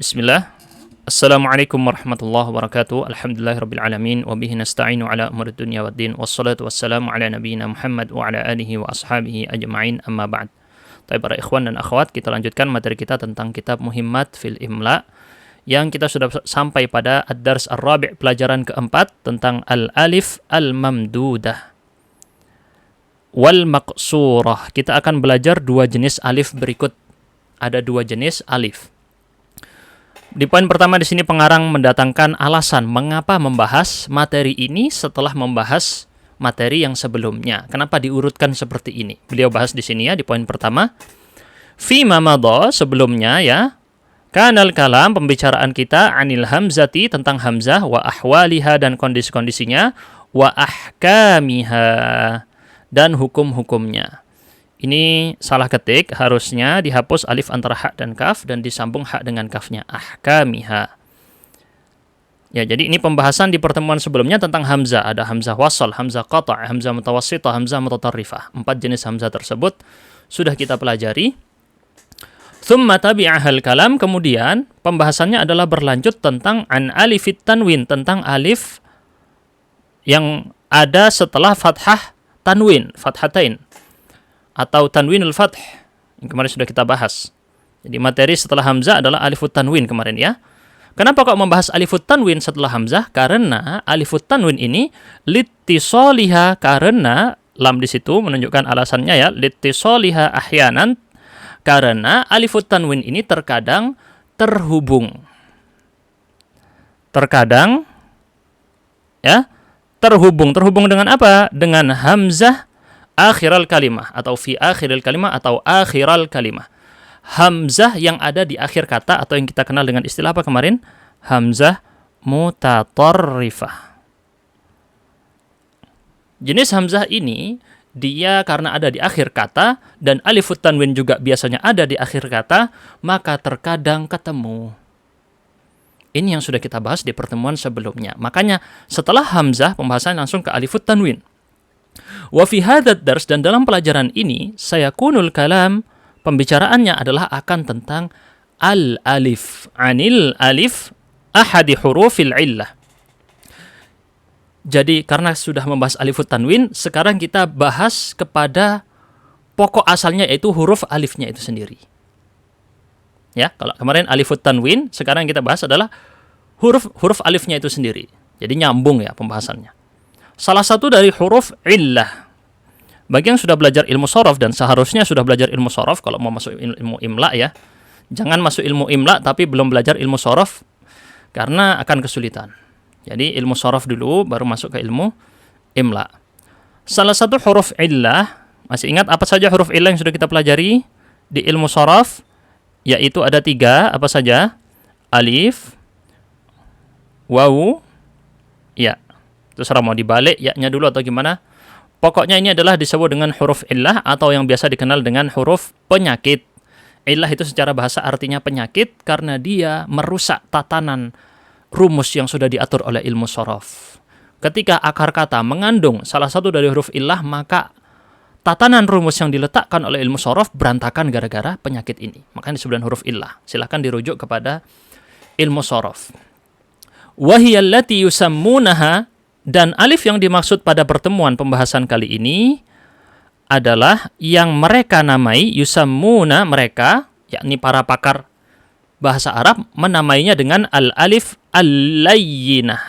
Bismillah. Assalamualaikum warahmatullahi wabarakatuh. Alhamdulillahirrabbilalamin. Wabihi nasta'inu ala umur dunia waddin. Wassalatu wassalamu ala nabiyina Muhammad wa ala alihi wa ashabihi ajma'in, amma ba'd. Tapi para ikhwan dan akhwat, kita lanjutkan materi kita tentang kitab Muhimmat fil Imla, yang kita sudah sampai pada ad-dars ar-rabi', pelajaran keempat, tentang al-alif al-mamdudah wal maqsurah. Kita akan belajar dua jenis alif berikut. Ada dua jenis alif. Di poin pertama di sini pengarang mendatangkan alasan mengapa membahas materi ini setelah membahas materi yang sebelumnya. Kenapa diurutkan seperti ini? Beliau bahas di sini ya, di poin pertama. Fima madha, sebelumnya ya, kanal kalam, pembicaraan kita, anil hamzati, tentang hamzah, wa ahwaliha, dan kondisi-kondisinya, wa ahkamiha, dan hukum-hukumnya. Ini salah ketik, harusnya dihapus alif antara hak dan kaf dan disambung hak dengan kafnya, ahkamiha. Ya, jadi ini pembahasan di pertemuan sebelumnya tentang hamzah. Ada hamzah wasal, hamzah qata', hamzah mutawassithah, hamzah mutatarrifah. 4 jenis hamzah tersebut sudah kita pelajari. Tsumma tabi'ahal kalam, kemudian pembahasannya adalah berlanjut tentang an alifit tanwin, tentang alif yang ada setelah fathah tanwin, fathatain, atau tanwinul fath, yang kemarin sudah kita bahas. Jadi materi setelah hamzah adalah alifut tanwin kemarin ya. Kenapa kok membahas alifut tanwin setelah hamzah? Karena alifut tanwin ini litisoliha, karena lam di situ menunjukkan alasannya ya, litisoliha ahyanan, karena alifut tanwin ini terkadang terhubung. Terkadang ya, terhubung dengan apa? Dengan hamzah akhiral kalimah, atau fi akhiril kalimah, atau akhiral kalimah. Hamzah yang ada di akhir kata, atau yang kita kenal dengan istilah apa kemarin? Hamzah mutatarrifah. Jenis hamzah ini, dia karena ada di akhir kata, dan alifut tanwin juga biasanya ada di akhir kata, maka terkadang ketemu. Ini yang sudah kita bahas di pertemuan sebelumnya. Makanya setelah hamzah, pembahasan langsung ke alifut tanwin. Wa fi hadzal dars, dan dalam pelajaran ini, sayakunul kalam, pembicaraannya adalah akan tentang al-alif, anil alif ahadi hurufil illah. Jadi karena sudah membahas alifut tanwin, sekarang kita bahas kepada pokok asalnya, yaitu huruf alifnya itu sendiri. Ya, kalau kemarin alifut tanwin, sekarang kita bahas adalah huruf alifnya itu sendiri. Jadi nyambung ya pembahasannya. Salah satu dari huruf illah. Bagi yang sudah belajar ilmu shorof, dan seharusnya sudah belajar ilmu shorof kalau mau masuk ilmu imla ya. Jangan masuk ilmu imla tapi belum belajar ilmu shorof, karena akan kesulitan. Jadi ilmu shorof dulu, baru masuk ke ilmu imla. Salah satu huruf illah, masih ingat apa saja huruf illah yang sudah kita pelajari di ilmu shorof? Yaitu ada 3, apa saja? Alif, wawu, ya. Terserah mau dibalik ya-nya dulu atau gimana. Pokoknya ini adalah disebut dengan huruf illah, atau yang biasa dikenal dengan huruf penyakit. Illah itu secara bahasa artinya penyakit, karena dia merusak tatanan rumus yang sudah diatur oleh ilmu shorof. Ketika akar kata mengandung salah satu dari huruf illah, maka tatanan rumus yang diletakkan oleh ilmu shorof berantakan gara-gara penyakit ini. Makanya disebut dengan huruf illah. Silahkan dirujuk kepada ilmu shorof. Wahiyallati yusammunaha, dan alif yang dimaksud pada pertemuan pembahasan kali ini adalah yang mereka namai, yusammuna, mereka, yakni para pakar bahasa Arab, menamainya dengan al-alif al-layyinah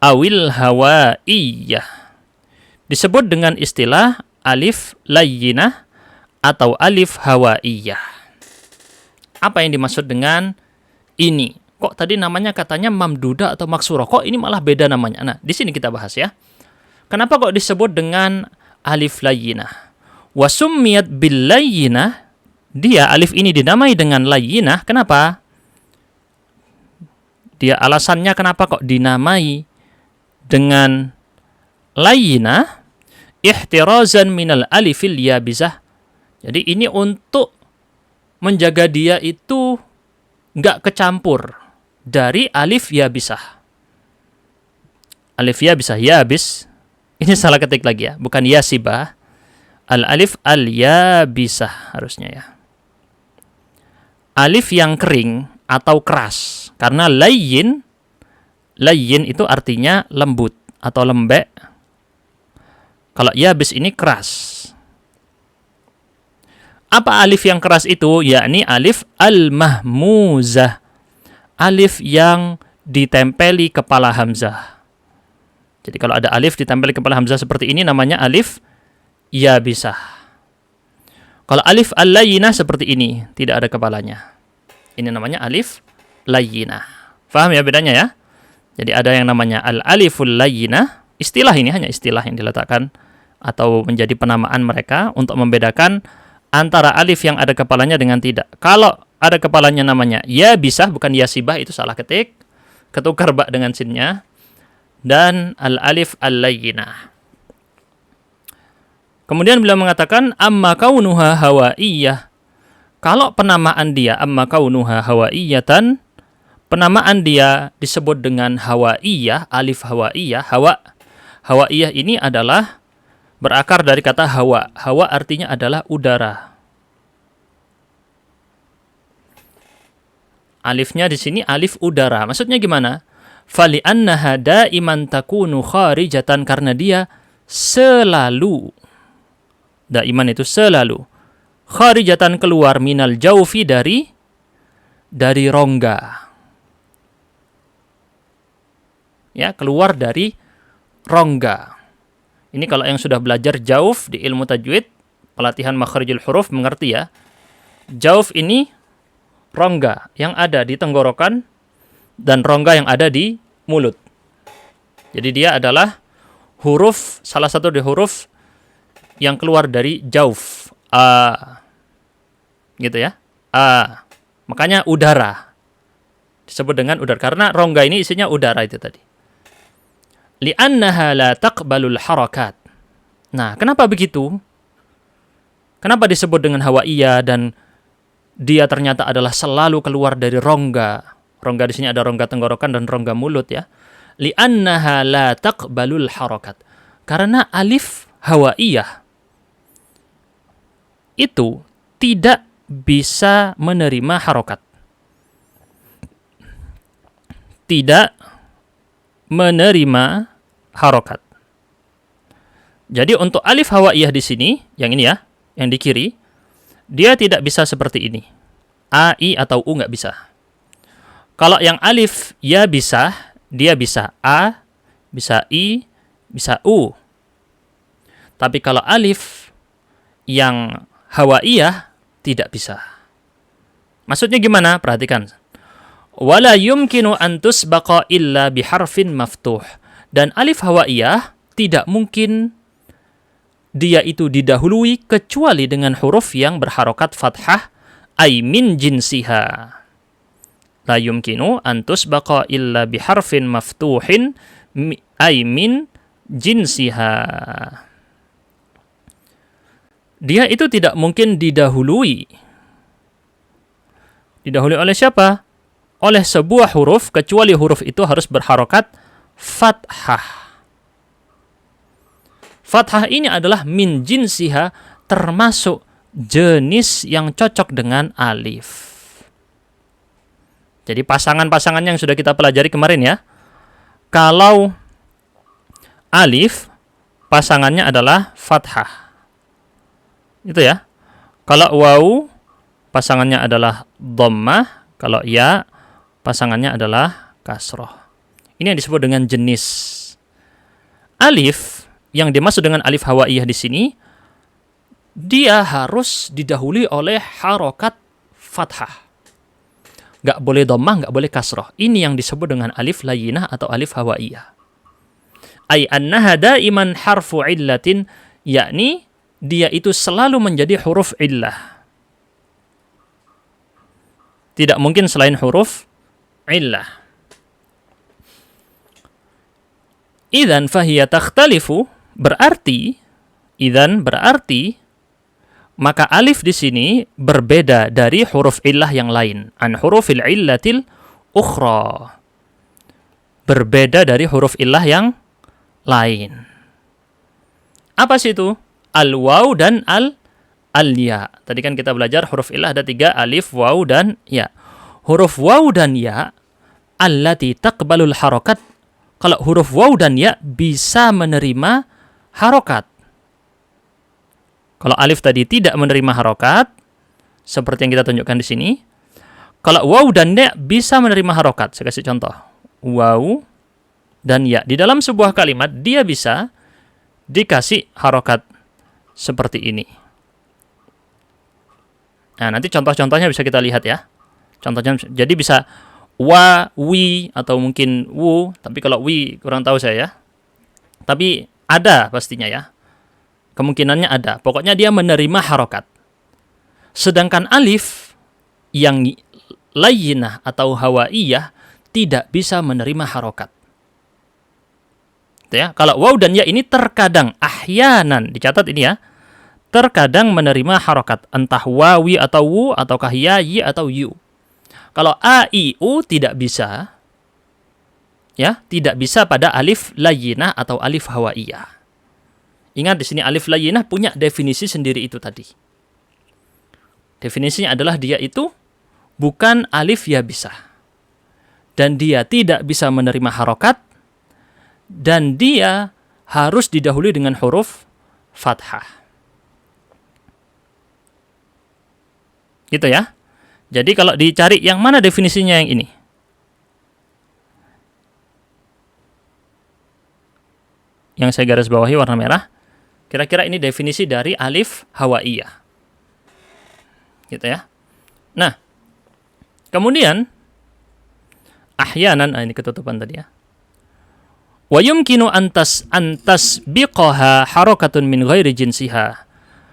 awil hawaiyah. Disebut dengan istilah alif layyinah atau alif hawaiyah. Apa yang dimaksud dengan ini? Kok tadi namanya katanya mamdudah atau maksurah? Kok ini malah beda namanya? Nah, di sini kita bahas ya. Kenapa kok disebut dengan alif layyinah? Wa summiyat bil layyinah, dia alif ini dinamai dengan layyinah. Kenapa? Dia alasannya kenapa kok dinamai dengan layyinah? Ihtirazan minal alifil yabizah. Jadi ini untuk menjaga dia itu nggak kecampur dari alif yabisah. Alif yabisah, yabis. Ini salah ketik lagi ya, bukan yasibah. Al-alif al-yabisah harusnya ya. alif yang kering atau keras. Karena layyin itu artinya lembut atau lembek. Kalau yabis ini keras. Apa alif yang keras itu? Yakni alif al-mahmuzah. Alif yang ditempeli kepala hamzah. Jadi kalau ada alif ditempeli kepala hamzah seperti ini namanya alif yabisah. Kalau alif al-layyinah seperti ini, tidak ada kepalanya. Ini namanya alif layyinah. Faham ya bedanya ya? Jadi ada yang namanya al-aliful layyinah. Istilah ini hanya istilah yang diletakkan atau menjadi penamaan mereka untuk membedakan antara alif yang ada kepalanya dengan tidak. Kalau ada kepalanya namanya yabisah, bukan yasibah, itu salah ketik. Ketukar ba dengan sinnya. Dan al-alif al-layyinah. Kemudian beliau mengatakan amma kaunuha hawaiyah. Kalau penamaan dia amma kaunuha hawaiyatan, penamaan dia disebut dengan hawaiyah, alif hawaiyah. Hawaiyah ini adalah berakar dari kata hawa. Hawa artinya adalah udara. Alifnya di sini alif udara. Maksudnya gimana? Fali annaha daiman takunu kharijatan, karena dia selalu, daiman itu selalu, kharijatan keluar, minal jaufi dari rongga. Ya, keluar dari rongga. Ini kalau yang sudah belajar jauf di ilmu tajwid, pelatihan makhrijul huruf, mengerti ya. Jauf ini rongga yang ada di tenggorokan dan rongga yang ada di mulut. Jadi dia adalah huruf, salah satu dari huruf yang keluar dari jauf. A. Gitu ya. A. Makanya udara. Disebut dengan udara. Karena rongga ini isinya udara itu tadi. Li'annaha la taqbalul harakat. Nah, kenapa begitu? Kenapa disebut dengan hawaiyah dan dia ternyata adalah selalu keluar dari rongga? Rongga di sini ada rongga tenggorokan dan rongga mulut ya. Li'annaha la taqbalul harakat. Karena alif hawaiyah itu tidak bisa menerima harokat. Tidak menerima harokat. Jadi untuk alif hawaiyah di sini, yang ini ya, yang di kiri, dia tidak bisa seperti ini. A, I, atau U nggak bisa. Kalau yang alif ya bisa, dia bisa A, bisa I, bisa U. Tapi kalau alif yang hawaiyah tidak bisa. Maksudnya gimana? Perhatikan. Wala yumkinu an tusbaqa illa biharfin maftuh. Dan alif hawaiyah tidak mungkin dia itu didahului kecuali dengan huruf yang berharokat fathah, ay min jinsiha. La yumkinu an tusbaqa illa biharfin maftuhin ay min jinsiha. Dia itu tidak mungkin didahului. Didahului oleh siapa? Oleh sebuah huruf, kecuali huruf itu harus berharokat fathah. Fathah ini adalah min jinsiha, termasuk jenis yang cocok dengan alif. Jadi pasangan-pasangannya yang sudah kita pelajari kemarin ya. Kalau alif, pasangannya adalah fathah. Itu ya. Kalau waw, pasangannya adalah dhammah. Kalau ya, pasangannya adalah kasroh. Ini yang disebut dengan jenis. Alif yang dimaksud dengan alif hawaiyah di sini, dia harus didahului oleh harokat fathah. Gak boleh dhammah, gak boleh kasroh. Ini yang disebut dengan alif layyinah atau alif hawaiyah. Ay annaha daiman harfu illatin, yakni dia itu selalu menjadi huruf illah. Tidak mungkin selain huruf illah. Idzan fahiya takhtalifu, berarti maka alif di sini berbeda dari huruf illah yang lain. An hurufil illatil ukhra. Berbeda dari huruf illah yang lain. Apa sih itu? Al-waw dan al-ya. Tadi kan kita belajar huruf illah ada 3, alif, waw, dan ya. Huruf waw dan ya allati taqbalul harokat. Kalau huruf waw dan ya bisa menerima harokat. Kalau alif tadi tidak menerima harokat, seperti yang kita tunjukkan di sini. Kalau waw dan ya bisa menerima harokat. Saya kasih contoh. Waw dan ya. Di dalam sebuah kalimat, dia bisa dikasih harokat seperti ini. Nah, nanti contoh-contohnya bisa kita lihat ya. Contohnya, jadi bisa wa, wi, atau mungkin wu. Tapi kalau wi, kurang tahu saya ya. Tapi ada pastinya ya. Kemungkinannya ada. Pokoknya dia menerima harokat. Sedangkan alif yang layyinah atau hawaiyah tidak bisa menerima harokat. Ya, kalau waw dan ya ini terkadang, ahyanan, dicatat ini ya, terkadang menerima harokat. Entah wawi atau wu, ataukah ya, yi, atau yu. Kalau a, i, u tidak bisa, ya, tidak bisa pada alif layyinah atau alif hawaiyah. Ingat di sini alif layyinah punya definisi sendiri itu tadi. Definisinya adalah dia itu bukan alif ya bisa. Dan dia tidak bisa menerima harokat. Dan dia harus didahului dengan huruf fathah. Gitu ya. Jadi kalau dicari yang mana definisinya yang ini? Yang saya garis bawahi warna merah. Kira-kira ini definisi dari alif hawaiyah. Gitu ya. Nah, kemudian ahyanan, ini ketutupan tadi ya. Wa yumkinu antas biqaha harakatun min ghairi jinsiha.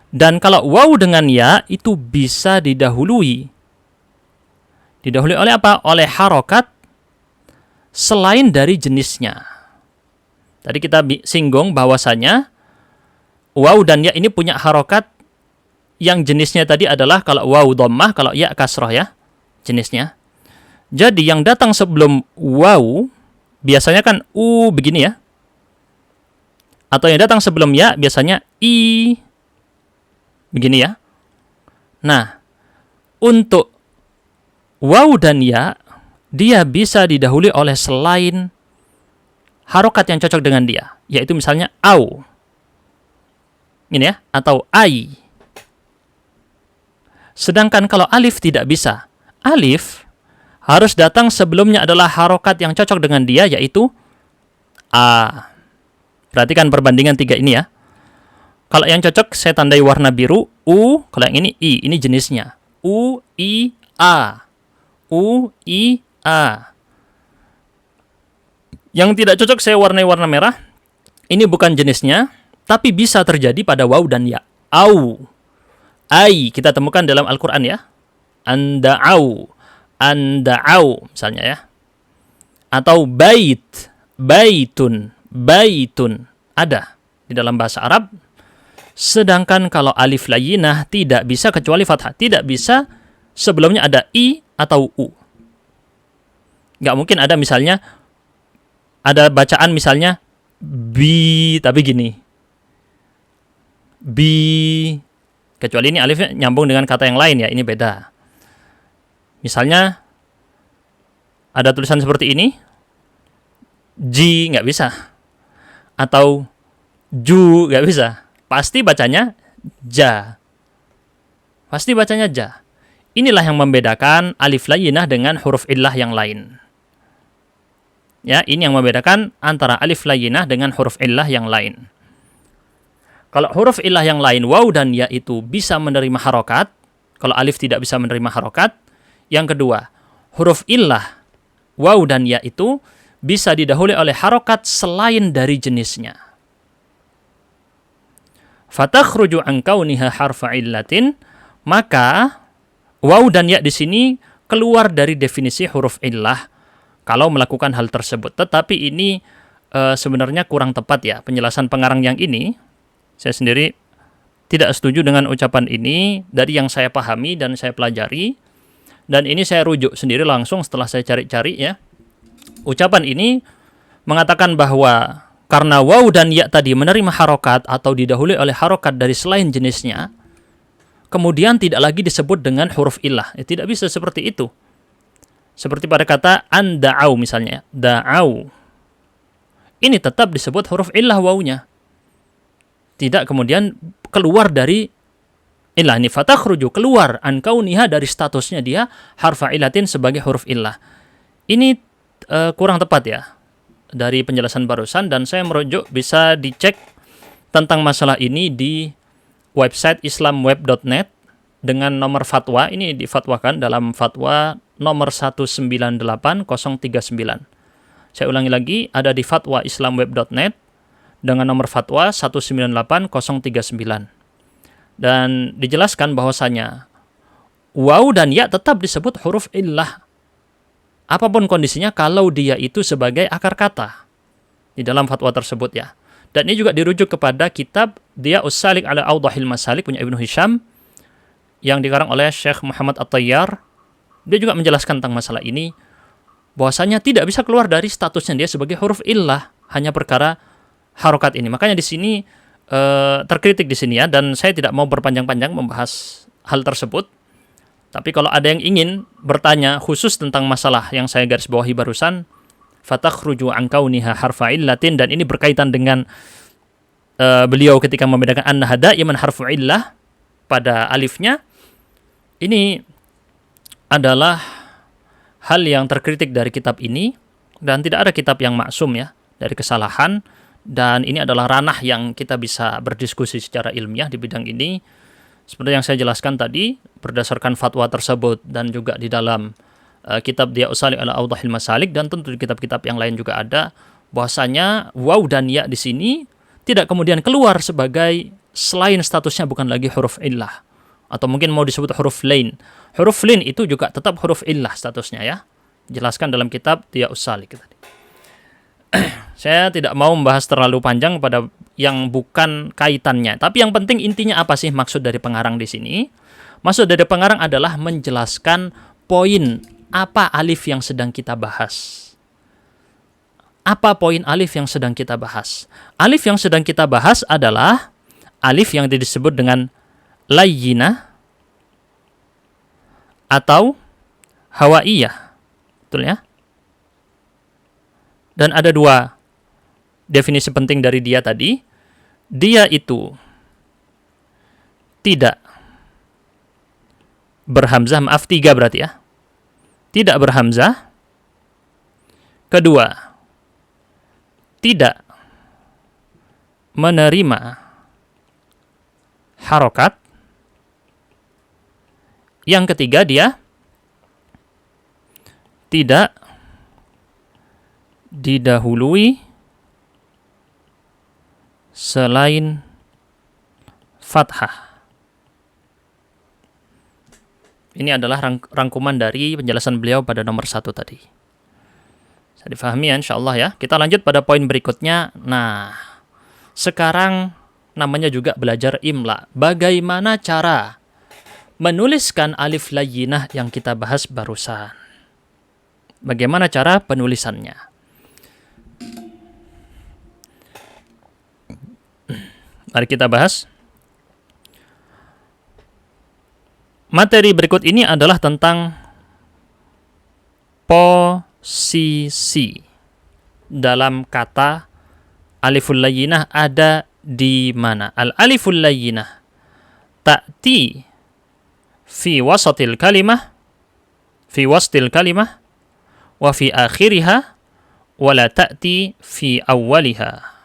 Dan kalau waw dengan ya itu bisa didahului. Didahului oleh apa? Oleh harokat selain dari jenisnya. Tadi kita singgung bahwasanya waw dan ya ini punya harokat yang jenisnya tadi adalah kalau waw dhammah, kalau ya kasrah ya jenisnya. Jadi yang datang sebelum waw biasanya kan u begini ya. Atau yang datang sebelum ya biasanya i begini ya. Nah, untuk waw dan ya dia bisa didahului oleh selain harokat yang cocok dengan dia, yaitu misalnya au. Ini ya, atau ai. Sedangkan kalau alif tidak bisa. Alif harus datang sebelumnya adalah harokat yang cocok dengan dia, yaitu a. Perhatikan perbandingan 3 ini ya. Kalau yang cocok saya tandai warna biru, u. Kalau yang ini, i. Ini jenisnya. U, i, a. U, i, a. Yang tidak cocok saya warnai warna merah. Ini bukan jenisnya, tapi bisa terjadi pada waw dan ya. Au. Ai kita temukan dalam Al-Quran ya. Anda'au. Anda'au misalnya ya. Atau bait. Baitun. Baitun. Ada di dalam bahasa Arab. Sedangkan kalau alif layyinah tidak bisa kecuali fathah. Tidak bisa sebelumnya ada i atau u. Nggak mungkin ada misalnya, ada bacaan misalnya bi, tapi gini. Bi. Kecuali ini alifnya nyambung dengan kata yang lain ya, ini beda. Misalnya ada tulisan seperti ini, ji nggak bisa, atau ju nggak bisa. Pasti bacanya ja. Pasti bacanya ja. Inilah yang membedakan alif layyinah dengan huruf illah yang lain. Ya, ini yang membedakan antara alif layyinah dengan huruf illah yang lain. Kalau huruf illah yang lain, waw dan ya itu bisa menerima harokat. Kalau alif tidak bisa menerima harokat. Yang kedua, huruf illah, waw dan ya itu bisa didahului oleh harokat selain dari jenisnya. Fatakhruju an kauniha harfa illatin, maka waw dan ya di sini keluar dari definisi huruf illah kalau melakukan hal tersebut. Tetapi ini sebenarnya kurang tepat ya penjelasan pengarang yang ini. Saya sendiri tidak setuju dengan ucapan ini dari yang saya pahami dan saya pelajari. Dan ini saya rujuk sendiri langsung setelah saya cari-cari ya. Ucapan ini mengatakan bahwa karena waw dan ya tadi menerima harokat atau didahului oleh harokat dari selain jenisnya, kemudian tidak lagi disebut dengan huruf illah. Ya, tidak bisa seperti itu. Seperti pada kata an-da'au misalnya. Da'au. Ini tetap disebut huruf illah wawunya. Tidak kemudian keluar dari illah. Ini fatakhruju, keluar an kauniha dari statusnya dia harfa illatin sebagai huruf illah. Ini kurang tepat ya dari penjelasan barusan, dan saya merujuk, bisa dicek tentang masalah ini di website islamweb.net dengan nomor fatwa. Ini difatwakan dalam fatwa nomor 198039. Saya ulangi lagi, ada di fatwa islamweb.net dengan nomor fatwa 198039. Dan dijelaskan bahwasanya waw dan ya tetap disebut huruf illah apapun kondisinya kalau dia itu sebagai akar kata di dalam fatwa tersebut ya. Dan ini juga dirujuk kepada kitab Diya'us Salik ala Awdahil Masalik punya Ibnu Hisham yang dikarang oleh Syekh Muhammad At-Tayyar. Dia juga menjelaskan tentang masalah ini bahwasanya tidak bisa keluar dari statusnya dia sebagai huruf illah hanya perkara harokat ini. Makanya di sini terkritik di sini ya, dan saya tidak mau berpanjang-panjang membahas hal tersebut. Tapi kalau ada yang ingin bertanya khusus tentang masalah yang saya garis bawahi barusan, fatakhruju an kauniha harfa illatin, dan ini berkaitan dengan beliau ketika membedakan annaha da'iman harfu illah pada alifnya. Ini adalah hal yang terkritik dari kitab ini, dan tidak ada kitab yang maksum ya dari kesalahan. Dan ini adalah ranah yang kita bisa berdiskusi secara ilmiah di bidang ini. Seperti yang saya jelaskan tadi, berdasarkan fatwa tersebut dan juga di dalam kitab Diya'us Salik ala Awdahil Masalik, dan tentu di kitab-kitab yang lain juga ada, bahwasanya waw dan ya di sini tidak kemudian keluar sebagai selain statusnya bukan lagi huruf illah, atau mungkin mau disebut huruf lain. Huruf lain itu juga tetap huruf illah statusnya ya. Jelaskan dalam kitab Diya'us Salik tadi. Saya tidak mau membahas terlalu panjang pada yang bukan kaitannya. Tapi yang penting intinya apa sih maksud dari pengarang di sini? Maksud dari pengarang adalah menjelaskan poin apa alif yang sedang kita bahas. Apa poin alif yang sedang kita bahas? Alif yang sedang kita bahas adalah alif yang disebut dengan layyinah atau hawaiyah. Betul ya? Dan ada dua definisi penting dari dia tadi. Dia itu tidak berhamzah, maaf 3 berarti ya. Tidak berhamzah. Kedua, tidak menerima harokat. Yang ketiga, dia tidak didahului selain fathah. Ini adalah rangkuman dari penjelasan beliau pada nomor 1 tadi. Bisa difahami ya insyaallah ya. Kita lanjut pada poin berikutnya. Nah, sekarang namanya juga belajar imla. Bagaimana cara menuliskan alif layyinah yang kita bahas barusan? Bagaimana cara penulisannya? Mari kita bahas. Materi berikut ini adalah tentang posisi dalam kata aliful layyinah ada di mana. Al-aliful layyinah ta'ti fi wasatil kalimah, fi wastil kalimah, wa fi akhiriha, wa la ta'ti fi awwaliha.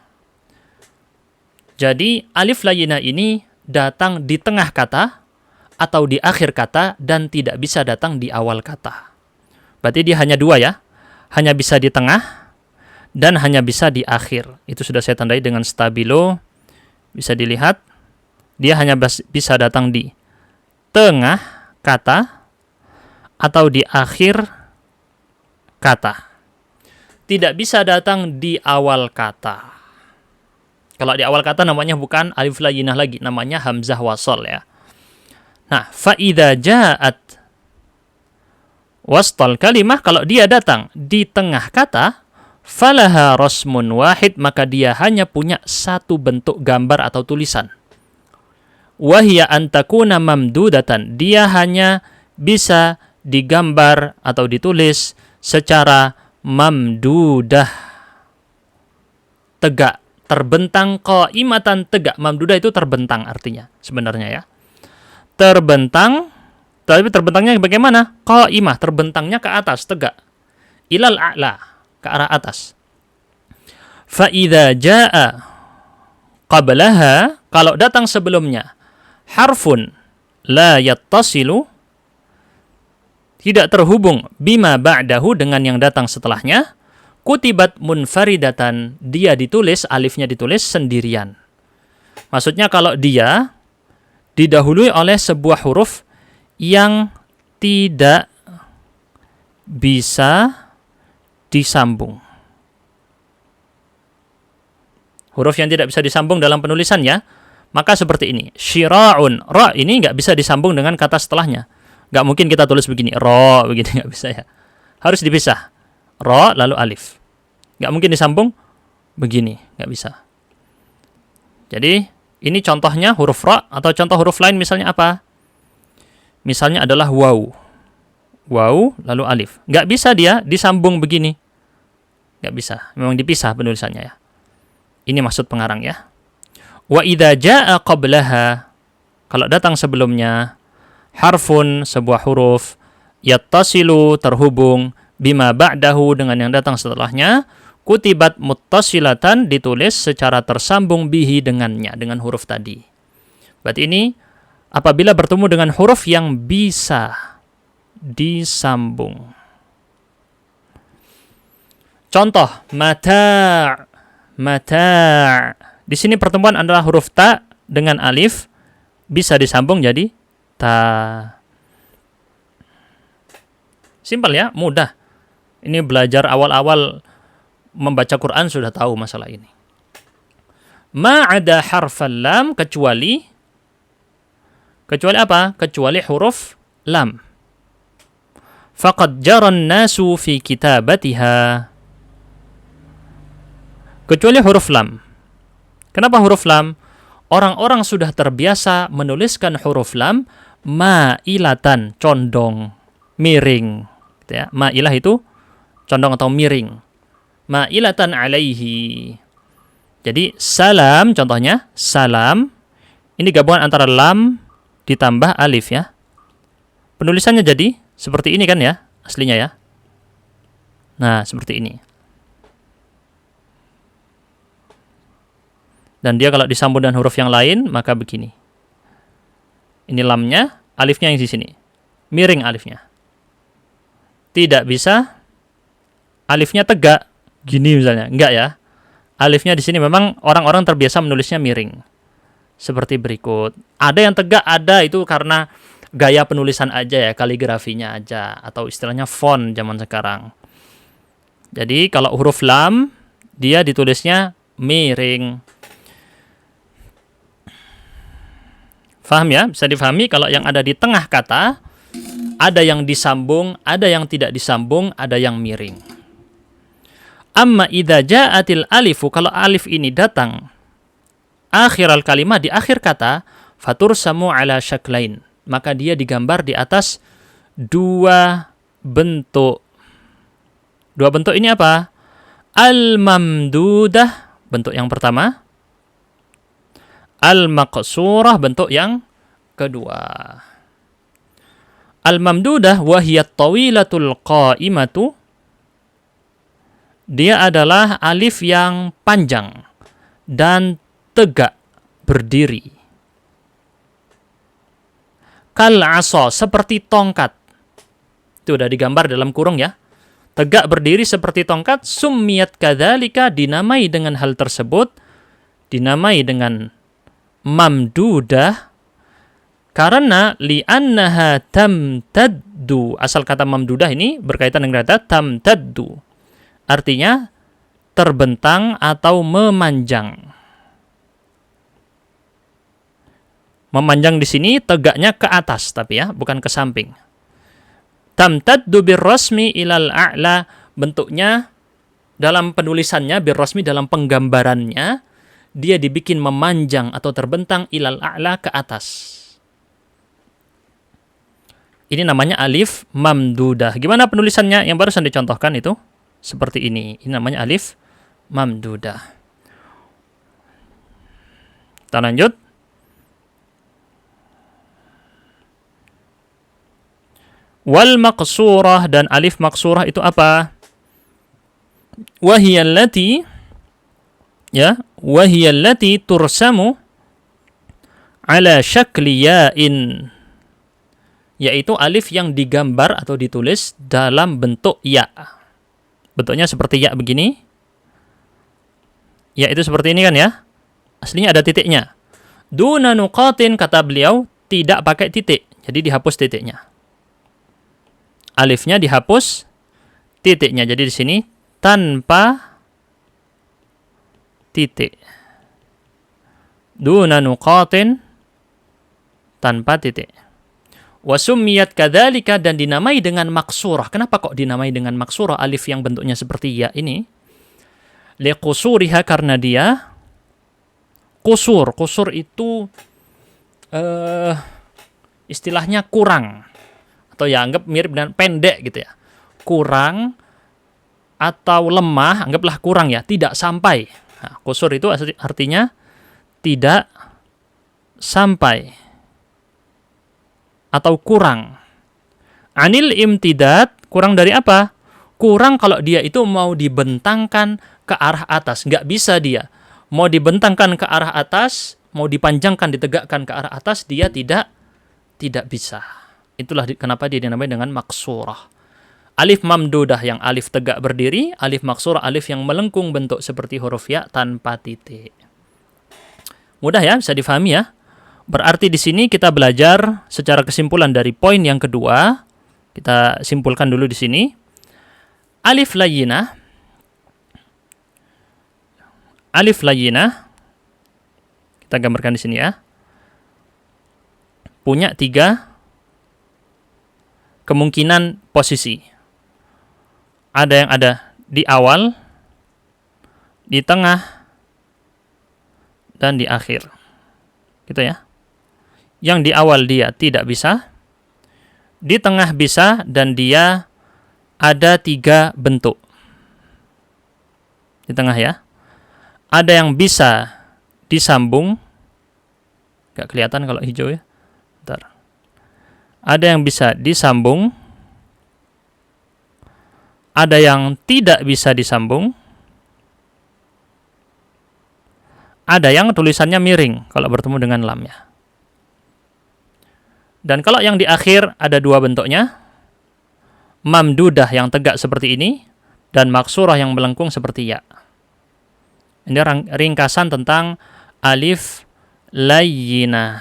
Jadi alif layyinah ini datang di tengah kata atau di akhir kata dan tidak bisa datang di awal kata. Berarti dia hanya dua ya. Hanya bisa di tengah dan hanya bisa di akhir. Itu sudah saya tandai dengan stabilo. Bisa dilihat. Dia hanya bisa datang di tengah kata atau di akhir kata. Tidak bisa datang di awal kata. Kalau di awal kata namanya bukan alif layyinah lagi, namanya hamzah wasal ya. Nah, fa idza ja'at wastal kalimah, kalau dia datang di tengah kata, falaha rasmun wahid, maka dia hanya punya satu bentuk gambar atau tulisan. Wahya antakuna mamdudatan. Dia hanya bisa digambar atau ditulis secara mamdudah, tegak, terbentang, qaimatan, tegak. Mamdudah itu terbentang artinya sebenarnya ya. Terbentang, tapi terbentangnya bagaimana? Qaimah, terbentangnya ke atas, tegak. Ilal a'la, ke arah atas. Fa idza jaa qablaha, kalau datang sebelumnya harfun la yattasilu, tidak terhubung, bima ba'dahu, dengan yang datang setelahnya, kutibat munfaridatan, dia ditulis, alifnya ditulis sendirian. Maksudnya kalau dia didahului oleh sebuah huruf yang tidak bisa disambung. Huruf yang tidak bisa disambung dalam penulisannya, maka seperti ini. Syira'un, ra ini nggak bisa disambung dengan kata setelahnya. Nggak mungkin kita tulis begini, ra, begini, nggak bisa ya. Harus dipisah. Ra lalu alif. Nggak mungkin disambung begini, nggak bisa. Jadi, ini contohnya huruf ra, atau contoh huruf lain misalnya apa? Misalnya adalah waw. Waw lalu alif. Nggak bisa dia disambung begini. Nggak bisa. Memang dipisah penulisannya ya. Ini maksud pengarang ya. Wa idza jaa qablaha, kalau datang sebelumnya, harfun, sebuah huruf, yattasilu, terhubung, bima ba'dahu, dengan yang datang setelahnya, kutibat muttasilatan, ditulis secara tersambung, bihi, dengannya, dengan huruf tadi. Berarti ini apabila bertemu dengan huruf yang bisa disambung. Contoh, mata'. Mata'. Di sini pertemuan adalah huruf ta dengan alif, bisa disambung jadi ta. Simpel ya, mudah. Ini belajar awal-awal membaca Quran sudah tahu masalah ini. Ma'ada harfal lam, kecuali apa? Kecuali huruf lam. Faqad jaran nasu fi kitabatiha. Kecuali huruf lam. Kenapa huruf lam? Orang-orang sudah terbiasa menuliskan huruf lam ma'ilatan, condong, miring. Gitu ya. Ma'ilah itu condong atau miring. Ma'ilatan alaihi. Jadi salam, contohnya salam, ini gabungan antara lam ditambah alif ya. Penulisannya jadi seperti ini kan ya, aslinya ya. Nah, seperti ini. Dan dia kalau disambung dengan huruf yang lain, maka begini. Ini lamnya, alifnya yang di sini. Miring alifnya. Tidak bisa alifnya tegak, gini misalnya. Enggak ya. Alifnya di sini memang orang-orang terbiasa menulisnya miring. Seperti berikut. Ada yang tegak, ada itu karena gaya penulisan aja ya, kaligrafinya aja. Atau istilahnya font zaman sekarang. Jadi kalau huruf lam, dia ditulisnya miring. Faham ya? Bisa difahami kalau yang ada di tengah kata, ada yang disambung, ada yang tidak disambung, ada yang miring. Amma idza ja'atil alifu, kalau alif ini datang akhiral kalimah, di akhir kata, fatursamu ala syaklain, maka dia digambar di atas dua bentuk. Dua bentuk ini apa? Al-mamdudah, bentuk yang pertama. Al-maqsurah, bentuk yang kedua. Al-mamdudah wahiyat tawilatul qaimatu, dia adalah alif yang panjang dan tegak berdiri. Kal asa, seperti tongkat. Itu udah digambar dalam kurung ya. Tegak berdiri seperti tongkat, summiyat kadzalika, dinamai dengan hal tersebut, dinamai dengan mamdudah, karena li'annaha tamtaddu. Asal kata mamdudah ini berkaitan dengan kata tamtaddu. Artinya terbentang atau memanjang. Memanjang di sini tegaknya ke atas tapi ya, bukan ke samping. Tamtaddu birrasmi ilal a'la, bentuknya dalam penulisannya birrasmi, dalam penggambarannya dia dibikin memanjang atau terbentang ilal a'la ke atas. Ini namanya alif mamdudah. Gimana penulisannya yang barusan dicontohkan itu? Seperti ini. Ini namanya alif mamdudah. Kita lanjut. Wal maqsurah, dan alif maqsurah itu apa? Wahiyallati, ya, wahiyallati tursamu ala syakli ya'in, yaitu alif yang digambar atau ditulis dalam bentuk ya. Bentuknya seperti ya begini. Ya itu seperti ini kan ya. Aslinya ada titiknya. Duna nuqatin, kata beliau, tidak pakai titik. Jadi dihapus titiknya. Alifnya dihapus, titiknya. Jadi di sini tanpa titik. Duna nuqatin, tanpa titik. Wasumiyat kadzalika, dan dinamai dengan maksurah. Kenapa kok dinamai dengan maksurah alif yang bentuknya seperti ya ini? Liqusuriha, karena dia kusur. Kusur itu istilahnya kurang, atau ya anggap mirip dengan pendek gitu ya. Kurang atau lemah, anggaplah kurang ya, tidak sampai. Nah, kusur itu artinya tidak sampai atau kurang. Anil imtidad, kurang dari apa? Kurang kalau dia itu mau dibentangkan ke arah atas. Nggak bisa dia. Mau dibentangkan ke arah atas, mau dipanjangkan, ditegakkan ke arah atas, dia tidak bisa. Itulah kenapa dia dinamai dengan maksurah. Alif mamdudah yang alif tegak berdiri, alif maksurah alif yang melengkung bentuk seperti huruf ya tanpa titik. Mudah ya, bisa difahami ya. Berarti di sini kita belajar secara kesimpulan dari poin yang kedua. Kita simpulkan dulu di sini. Alif layyinah. Alif layyinah. Kita gambarkan di sini ya. Punya 3 kemungkinan posisi. Ada yang ada di awal, di tengah, dan di akhir. Gitu ya. Yang di awal dia tidak bisa, di tengah bisa, dan dia ada 3 bentuk. Di tengah ya. Ada yang bisa disambung. Gak kelihatan kalau hijau ya. Bentar. Ada yang bisa disambung. Ada yang tidak bisa disambung. Ada yang tulisannya miring kalau bertemu dengan lam ya. Dan kalau yang di akhir ada 2 bentuknya. Mamdudah yang tegak seperti ini, dan maksurah yang melengkung seperti ya. Ini ringkasan tentang alif layyinah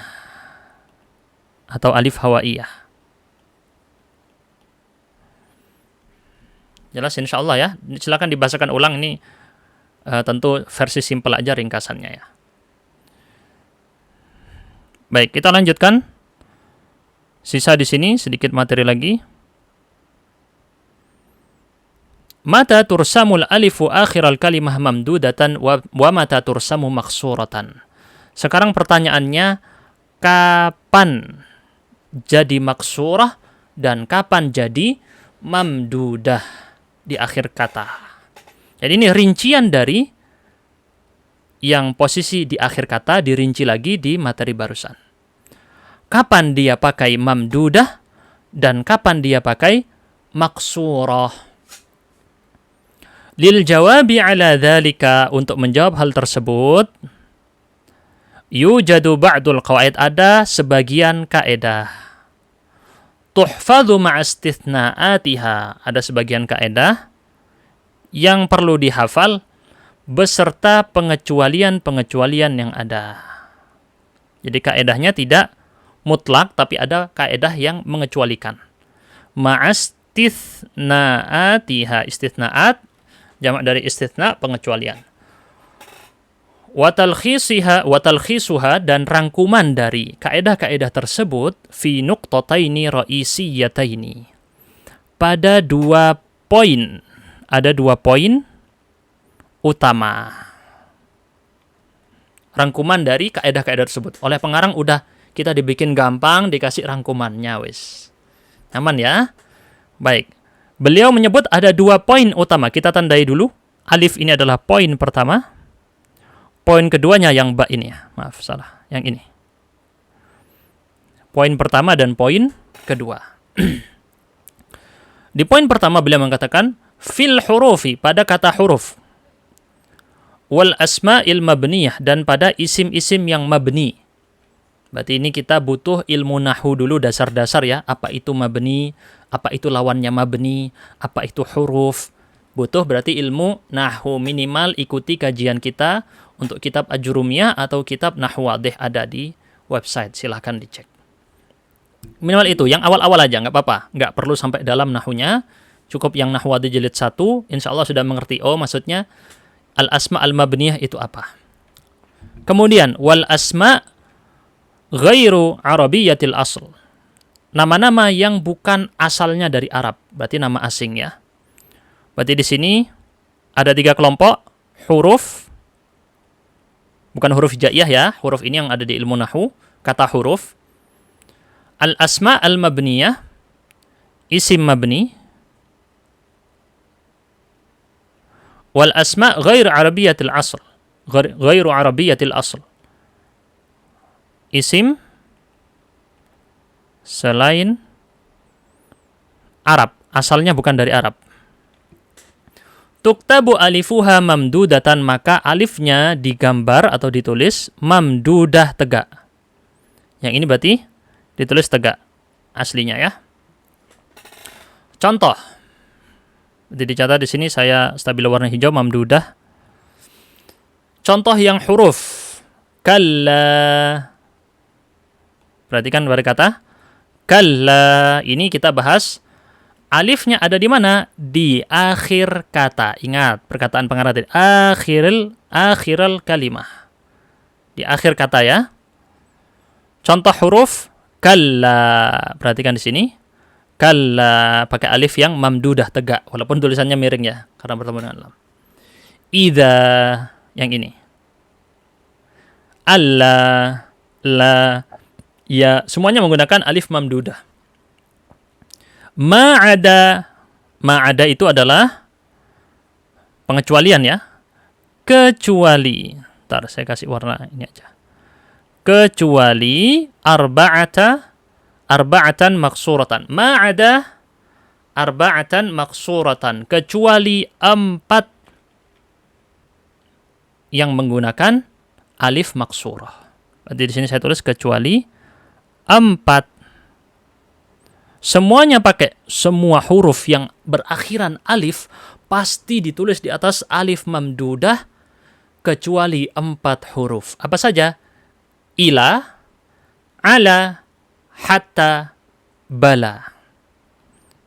atau alif hawaiyah. Jelas insyaallah ya. Silakan dibahasakan ulang ini. Tentu versi simpel aja ringkasannya ya. Baik, kita lanjutkan. Sisa di sini sedikit materi lagi. Mata tursamul alifu akhiral kalimah mamdudatan wa mata tursamu maksuratan. Sekarang pertanyaannya, kapan jadi maksurah dan kapan jadi mamdudah di akhir kata? Jadi ini rincian dari yang posisi di akhir kata dirinci lagi di materi barusan. Kapan dia pakai mamdudah dan kapan dia pakai maksurah? Lil jawabi ala dzalika, untuk menjawab hal tersebut, yujadu ba'dul qawaid, ada sebagian kaedah. Tuhfadhu ma'astithna'atiha, ada sebagian kaedah yang perlu dihafal beserta pengecualian-pengecualian yang ada. Jadi kaedahnya tidak mutlak, tapi ada kaedah yang mengecualikan. Ma'astithna'atiha, istithna'at jamak dari istithna, pengecualian. Wa talkhisuha, dan rangkuman dari kaedah-kaedah tersebut fi nuqtataini ra'isiyataini, pada 2 poin. Ada 2 poin utama. rangkuman dari kaidah-kaidah tersebut. Oleh pengarang udah kita dibikin gampang, dikasih rangkumannya wis. Aman ya? Baik. Beliau menyebut ada 2 poin utama. Kita tandai dulu. Alif ini adalah poin pertama. Poin keduanya yang ba ini ya. Maaf, salah. Yang ini. Poin pertama dan poin kedua. Di poin pertama beliau mengatakan fil hurufi, pada kata huruf. Wal asma'il mabniyah, dan pada isim-isim yang mabni. Berarti ini kita butuh ilmu nahwu dulu, dasar-dasar ya. Apa itu mabni, apa itu lawannya mabni, apa itu huruf. Butuh berarti ilmu nahwu, minimal ikuti kajian kita untuk kitab Ajurumiyah atau kitab Nahwu Wadih, ada di website, silahkan dicek. Minimal itu, yang awal-awal aja, nggak apa-apa. Nggak perlu sampai dalam nahwunya, cukup yang Nahwu Wadih jilid 1, insya Allah sudah mengerti, oh maksudnya al-asma al-mabniyah itu apa. Kemudian, wal asma ghairu arabiyyatil asl. Nama-nama yang bukan asalnya dari Arab, berarti nama asing ya. Berarti di sini ada 3 kelompok huruf, bukan huruf hijaiyah ya, huruf ini yang ada di ilmu nahwu, kata huruf. Al-asma al-mabniyah, isim mabni. Wal asma ghairu arabiyyatil asl, ghairu arabiyyatil asl. Isim selain Arab, asalnya bukan dari Arab. Tuktabu alifuha mamdudatan, maka alifnya digambar atau ditulis mamdudah, tegak. Yang ini berarti ditulis tegak aslinya ya. Contoh. Jadi dicatat di sini saya stabilo warna hijau mamdudah. Contoh yang huruf kalla. Perhatikan pada kata kalla, ini kita bahas alifnya ada di mana? Di akhir kata. Ingat perkataan pengarang tadi. Akhirul kalimah. Di akhir kata ya. Contoh huruf kalla. Perhatikan di sini. Kalla pakai alif yang mamdudah, tegak. Walaupun tulisannya miring ya, karena bertemu dengan lam. Idza, yang ini. Allah, la, ya, semuanya menggunakan alif mamdudah. Ma'ada itu adalah pengecualian ya. Kecuali. Ntar saya kasih warna ini aja. Kecuali arba'atan maksuratan. Ma'ada arba'atan maksuratan. Kecuali 4 yang menggunakan alif maksurah. Berarti di sini saya tulis kecuali 4. Semuanya pakai, semua huruf yang berakhiran alif pasti ditulis di atas alif mamdudah kecuali 4 huruf. Apa saja? Ila, ala, hatta, bala.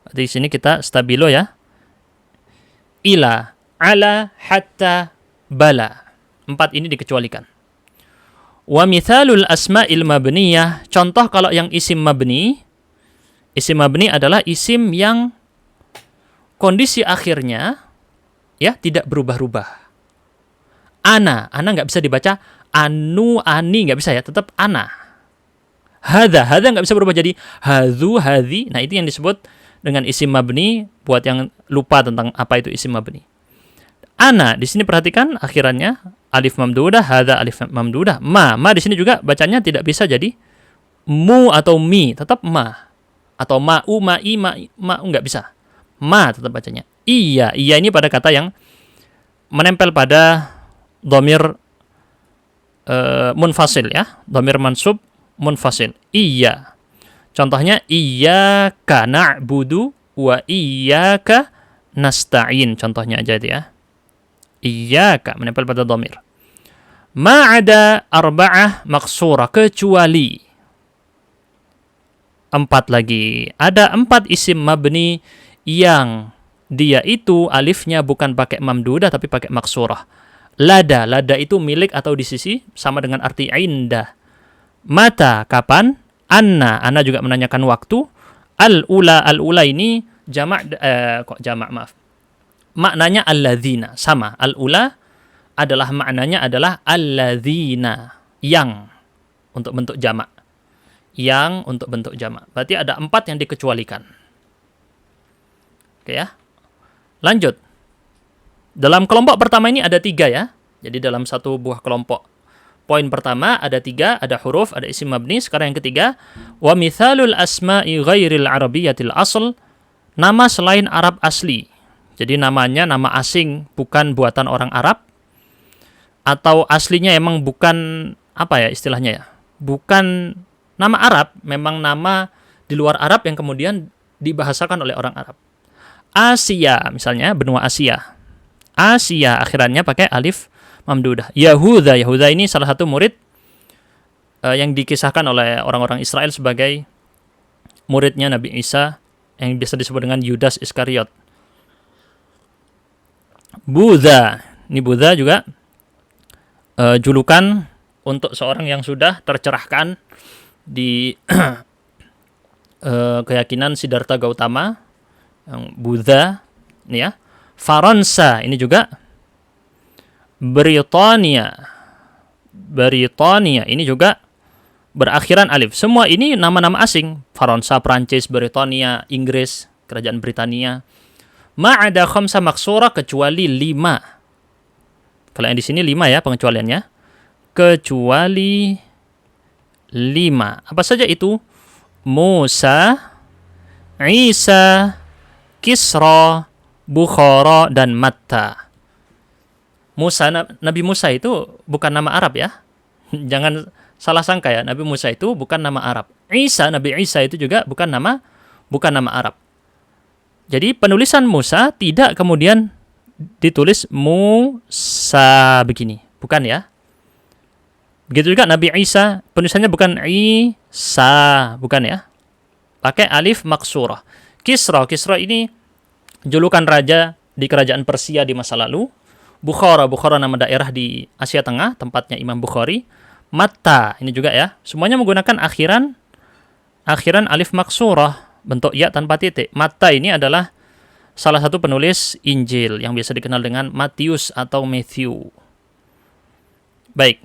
Di sini kita stabilo ya. Ila, ala, hatta, bala. 4 ini dikecualikan. Wa mithalul asma'il mabniyah. Contoh kalau yang isim mabni. Isim mabni adalah isim yang kondisi akhirnya ya tidak berubah-ubah. Ana nggak bisa dibaca anu, ani, nggak bisa ya, tetap ana. Hadza nggak bisa berubah jadi hadzu, hadzi. Nah, itu yang disebut dengan isim mabni, buat yang lupa tentang apa itu isim mabni. Ana di sini perhatikan akhirannya alif mamdudah, hadza alif mamdudah. Ma di sini juga bacanya tidak bisa jadi mu atau mi, tetap ma. Atau ma'u, ma'i, ma'u, nggak bisa. Ma tetap bacanya. Iya ini pada kata yang menempel pada dhamir munfasil ya. Dhamir mansub munfasil. Iya. Contohnya iyyaka na'budu wa iyyaka nasta'in. Contohnya aja itu ya. Iyyaka menempel pada dhamir. Ma'ada arba'ah maksurah, kecuali 4 lagi. Ada 4 isim mabni yang dia itu alifnya bukan pakai mamdudah tapi pakai maksurah. Lada itu milik atau di sisi, sama dengan arti indah. Mata, kapan? Anna juga menanyakan waktu. Al-ula ini jamak, maaf. Maknanya alladzina, sama. Al-ula adalah maknanya adalah alladzina, yang untuk bentuk jamak. Yang untuk bentuk jamak. Berarti ada 4 yang dikecualikan. Oke ya. Lanjut. Dalam kelompok pertama ini ada 3 ya. Jadi dalam satu buah kelompok. Poin pertama ada 3, ada huruf, ada isim mabni. Sekarang yang ketiga, wa mithalul asma'i ghairil arabiyyatil asl, nama selain Arab asli. Jadi namanya nama asing, bukan buatan orang Arab, atau aslinya emang bukan apa ya istilahnya ya? Bukan nama Arab, memang nama di luar Arab yang kemudian dibahasakan oleh orang Arab. Asia misalnya, benua Asia. Asia akhirannya pakai alif mamdudah. Yahuda ini salah satu murid yang dikisahkan oleh orang-orang Israel sebagai muridnya Nabi Isa yang biasa disebut dengan Yudas Iskariot. Budha, ini Budha juga julukan untuk seorang yang sudah tercerahkan di keyakinan Siddhartha Gautama, yang Budha, ini ya. Faransa, ini juga Britania, ini juga berakhiran alif. Semua ini nama-nama asing. Faransa, Prancis, Britania, Inggris, Kerajaan Britania. Ma'ada khamsa maksura, kecuali 5. Kalau yang di sini 5 ya pengecualiannya. Kecuali 5. Apa saja itu? Musa, Isa, Kisra, Bukhara, dan Matta. Musa, Nabi Musa itu bukan nama Arab ya. Jangan salah sangka ya, Nabi Musa itu bukan nama Arab. Isa, Nabi Isa itu juga bukan nama Arab. Jadi penulisan Musa tidak kemudian ditulis Musa begini, bukan ya. Begitu juga Nabi Isa, penulisannya bukan Isa, bukan ya. Pakai alif maksurah. Kisra ini julukan raja di kerajaan Persia di masa lalu. Bukhara nama daerah di Asia Tengah, tempatnya Imam Bukhari. Matta, ini juga ya. Semuanya menggunakan akhiran alif maksurah, bentuk ya tanpa titik. Matta ini adalah salah satu penulis Injil yang biasa dikenal dengan Matius atau Matthew. Baik.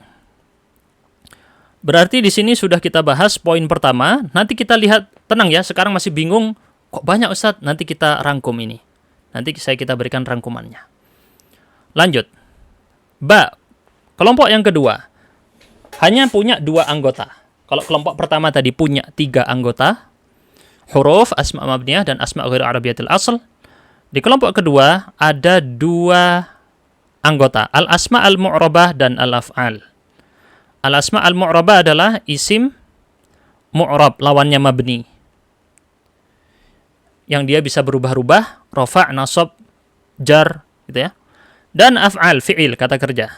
Berarti di sini sudah kita bahas poin pertama. Nanti kita lihat, tenang ya, sekarang masih bingung, kok banyak Ustadz? Nanti kita rangkum ini. Nanti kita berikan rangkumannya. Lanjut. Kelompok yang kedua hanya punya 2 anggota. Kalau kelompok pertama tadi punya 3 anggota, huruf, asma mabniyah, dan asma ghair arabiyyatil asl. Di kelompok kedua ada 2 anggota, al-asma al-mu'rabah dan al-af'al. Al-asma al-mu'rabah adalah isim mu'rab, lawannya mabni, yang dia bisa berubah-ubah, rafa', nasab, jar, gitu ya. Dan af'al, fi'il, kata kerja.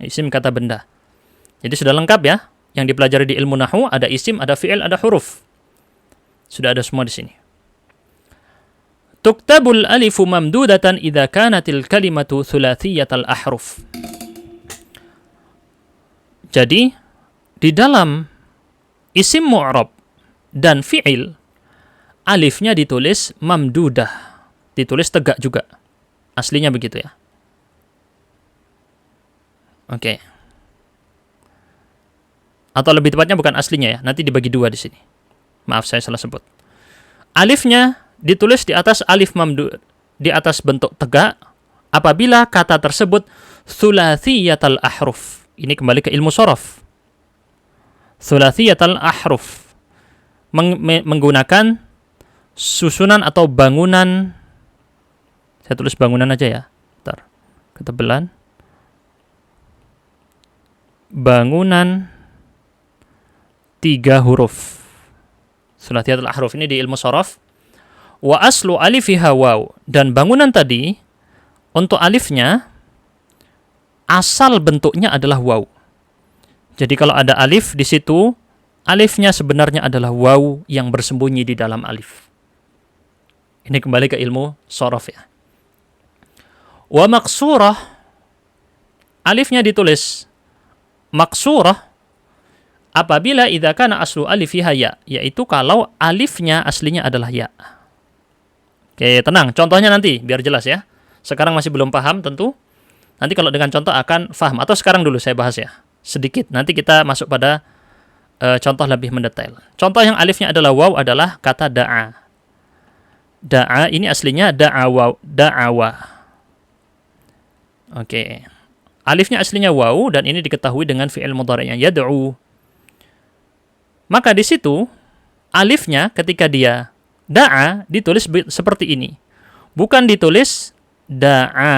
Isim, kata benda. Jadi sudah lengkap ya. Yang dipelajari di ilmu nahwu, ada isim, ada fi'il, ada huruf. Sudah ada semua di sini. Tuktabul alifu mamdudatan idza kanatil kalimatu thulathiyatal ahruf. Jadi, di dalam isim mu'rab dan fi'il, alifnya ditulis mamdudah, ditulis tegak juga. Aslinya begitu ya. Oke. Atau lebih tepatnya bukan aslinya ya, nanti dibagi 2 di sini. Maaf, saya salah sebut. Alifnya ditulis di atas alif mamdu, di atas bentuk tegak apabila kata tersebut thulathiyatal ahruf. Ini kembali ke ilmu shoraf. Thulathiyatal ahruf menggunakan susunan atau bangunan. Saya tulis bangunan aja ya. Bentar. Ketebalan. Bangunan 3 huruf. Thulathiyatul ahruf ini di ilmu shoraf. Wa aslu alifiha waw. Dan bangunan tadi, untuk alifnya, asal bentuknya adalah waw. Jadi kalau ada alif di situ, alifnya sebenarnya adalah waw yang bersembunyi di dalam alif. Ini kembali ke ilmu shoraf ya. Wa maksurah, alifnya ditulis maksurah apabila idza kana aslu alifiha ya, yaitu kalau alifnya aslinya adalah ya. Oke, tenang, contohnya nanti biar jelas ya. Sekarang masih belum paham tentu. Nanti kalau dengan contoh akan faham. Atau sekarang dulu saya bahas ya, sedikit. Nanti kita masuk pada contoh lebih mendetail. Contoh yang alifnya adalah waw adalah kata da'a. Da'a ini aslinya da'awa. Da'awa. Oke. Alifnya aslinya waw dan ini diketahui dengan fi'il mudhari'nya yad'u. Maka di situ alifnya ketika dia da'a ditulis seperti ini. Bukan ditulis da'a.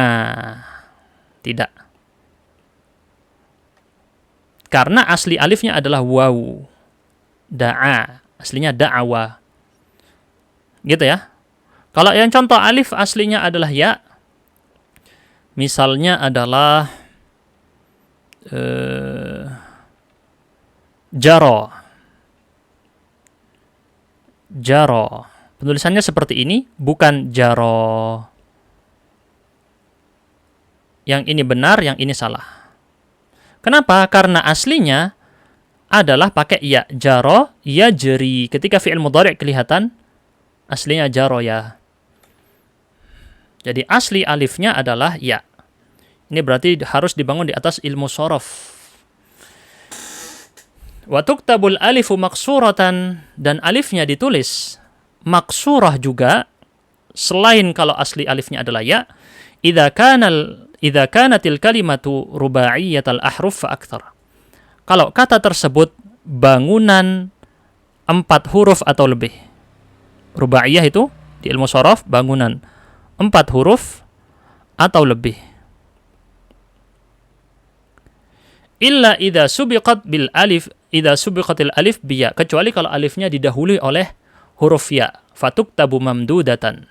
Tidak. Karena asli alifnya adalah waw. Da'a. Aslinya da'awa. Gitu ya. Kalau yang contoh alif aslinya adalah ya. Misalnya adalah jaro. Jaro. Penulisannya seperti ini, bukan jaro. Yang ini benar, yang ini salah. Kenapa? Karena aslinya adalah pakai ya. Jaro, ya jeri. Ketika fi'il mudhari' kelihatan, aslinya jaro ya. Jadi asli alifnya adalah ya. Ini berarti harus dibangun di atas ilmu shorof. Wa tuktabul alifu maksuratan, dan alifnya ditulis maksurah juga selain kalau asli alifnya adalah ya. Idza kanatil kalimatu ruba'iyyatal ahruf fa akthar. Kalau kata tersebut bangunan 4 huruf atau lebih. Ruba'iyah itu di ilmu shorof bangunan 4 huruf atau lebih. Illa idza subiqat bil alif, idza subiqatil alif biya, kecuali kalau alifnya didahului oleh huruf ya, fatuktabu mamdudatan.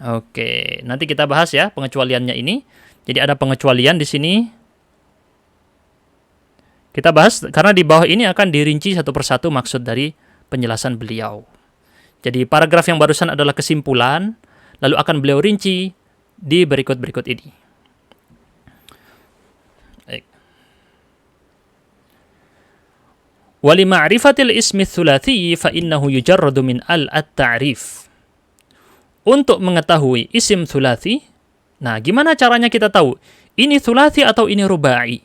Oke, nanti kita bahas ya pengecualiannya ini. Jadi ada pengecualian di sini. Kita bahas karena di bawah ini akan dirinci satu persatu maksud dari penjelasan beliau. Jadi paragraf yang barusan adalah kesimpulan, lalu akan beliau rinci di berikut-berikut ini. Wali ma'rifatil ismi thulathi fa innahu yujarradu min al-at-ta'rif. Untuk mengetahui isim thulathi, nah gimana caranya kita tahu ini thulathi atau ini rubai?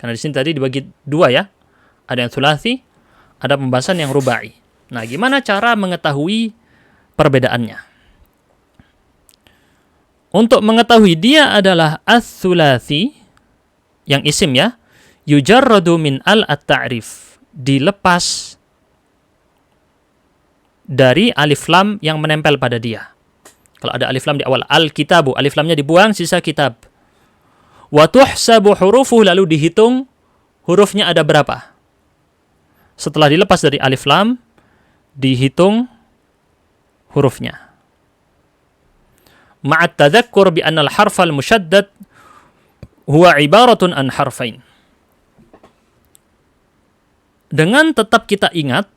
Karena di sini tadi dibagi dua ya. Ada yang thulathi, ada pembahasan yang rubai. Nah, gimana cara mengetahui perbedaannya? Untuk mengetahui dia adalah ats-thulathi yang isim ya, yujarradu min al-at-ta'rif. Dilepas dari alif lam yang menempel pada dia. Kalau ada alif lam di awal, al-kitabu, alif lamnya dibuang, sisa kitab. Wa tuhsabu hurufuh, lalu dihitung hurufnya ada berapa. Setelah dilepas dari alif lam, dihitung hurufnya. Ma'at tadhakkur bi anna al-harfal musyaddad huwa ibaratun an harfain. Dengan tetap kita ingat,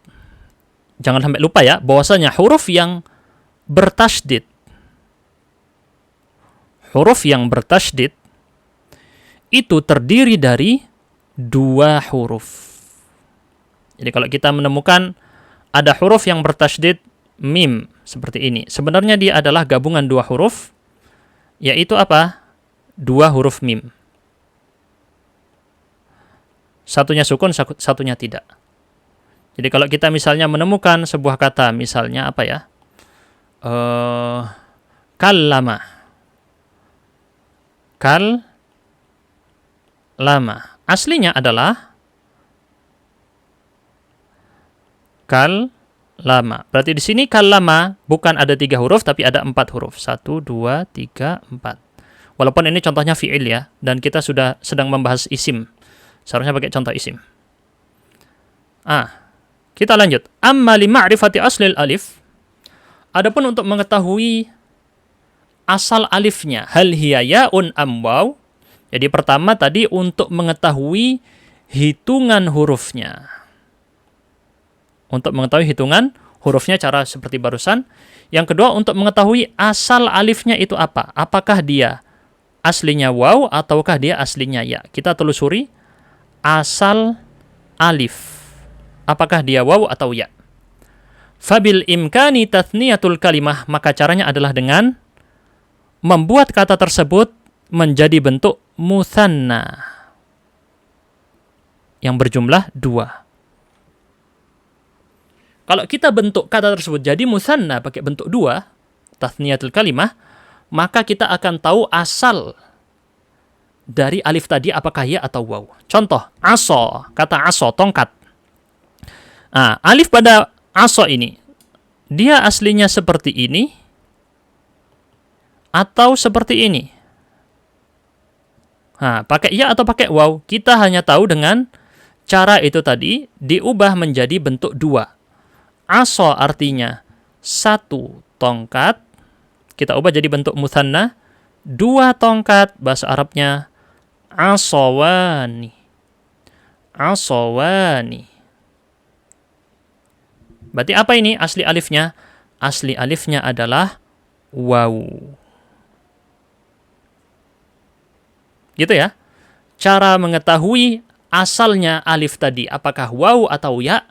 jangan sampai lupa ya, bahwasanya huruf yang bertasydid, itu terdiri dari 2 huruf. Jadi kalau kita menemukan ada huruf yang bertasydid mim seperti ini, sebenarnya dia adalah gabungan 2 huruf, yaitu apa? 2 huruf mim. Satunya sukun, satunya tidak. Jadi kalau kita misalnya menemukan sebuah kata, misalnya apa ya? Kallama. Kallama. Aslinya adalah kallama. Berarti di sini kallama bukan ada 3 huruf, tapi ada 4 huruf. 1, 2, 3, 4. Walaupun ini contohnya fi'il ya, dan kita sudah sedang membahas isim. Seharusnya pakai contoh isim. Kita lanjut. Amma li ma'rifati aslil alif. Adapun untuk mengetahui asal alifnya, hal hiya ya'un am waw. Jadi pertama tadi untuk mengetahui hitungan hurufnya. Untuk mengetahui hitungan hurufnya cara seperti barusan. Yang kedua untuk mengetahui asal alifnya itu apa? Apakah dia aslinya waw ataukah dia aslinya ya? Kita telusuri asal alif. Apakah dia waw atau ya? Fabil imkani tathniyatul kalimah, maka caranya adalah dengan membuat kata tersebut menjadi bentuk mutsanna yang berjumlah 2. Kalau kita bentuk kata tersebut jadi mutsanna pakai bentuk 2, tathniyatul kalimah, maka kita akan tahu asal dari alif tadi apakah ya atau waw. Contoh, aso, kata aso, tongkat. Nah, alif pada aso ini, dia aslinya seperti ini atau seperti ini. Nah, pakai ya atau pakai waw, kita hanya tahu dengan cara itu tadi diubah menjadi bentuk 2. Aso artinya 1 tongkat, kita ubah jadi bentuk mutsanna. 2 tongkat, bahasa Arabnya asawani. Asawani. Berarti apa ini asli alifnya? Asli alifnya adalah waw. Gitu ya. Cara mengetahui asalnya alif tadi, apakah waw atau ya,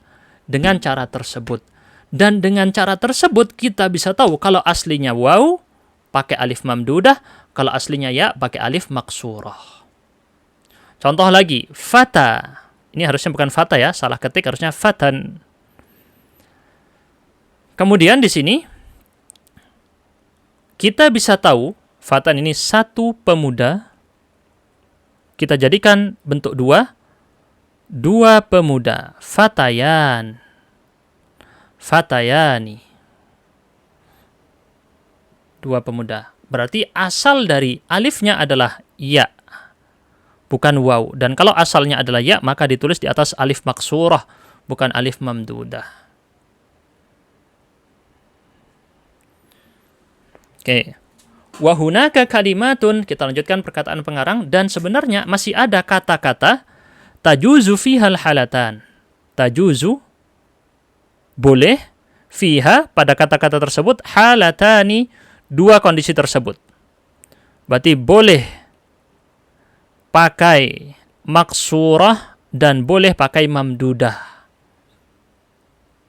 dengan cara tersebut. Dan dengan cara tersebut kita bisa tahu kalau aslinya waw pakai alif mamdudah, kalau aslinya ya pakai alif maksurah. Contoh lagi, fata. Ini harusnya bukan fata ya, salah ketik, harusnya fatan. Kemudian di sini kita bisa tahu fatan ini 1 pemuda. Kita jadikan bentuk 2. 2 pemuda, fatayan, fatayani. 2 pemuda. Berarti asal dari alifnya adalah ya, bukan waw. Dan kalau asalnya adalah ya, maka ditulis di atas alif maksurah, bukan alif mamdudah. Oke. Wa hunaka kalimatun, kita lanjutkan perkataan pengarang, dan sebenarnya masih ada kata-kata tajuzu fihal halatan. Tajuzu, boleh, fiha, pada kata-kata tersebut, halatani, 2 kondisi tersebut. Berarti boleh pakai maksurah dan boleh pakai mamdudah.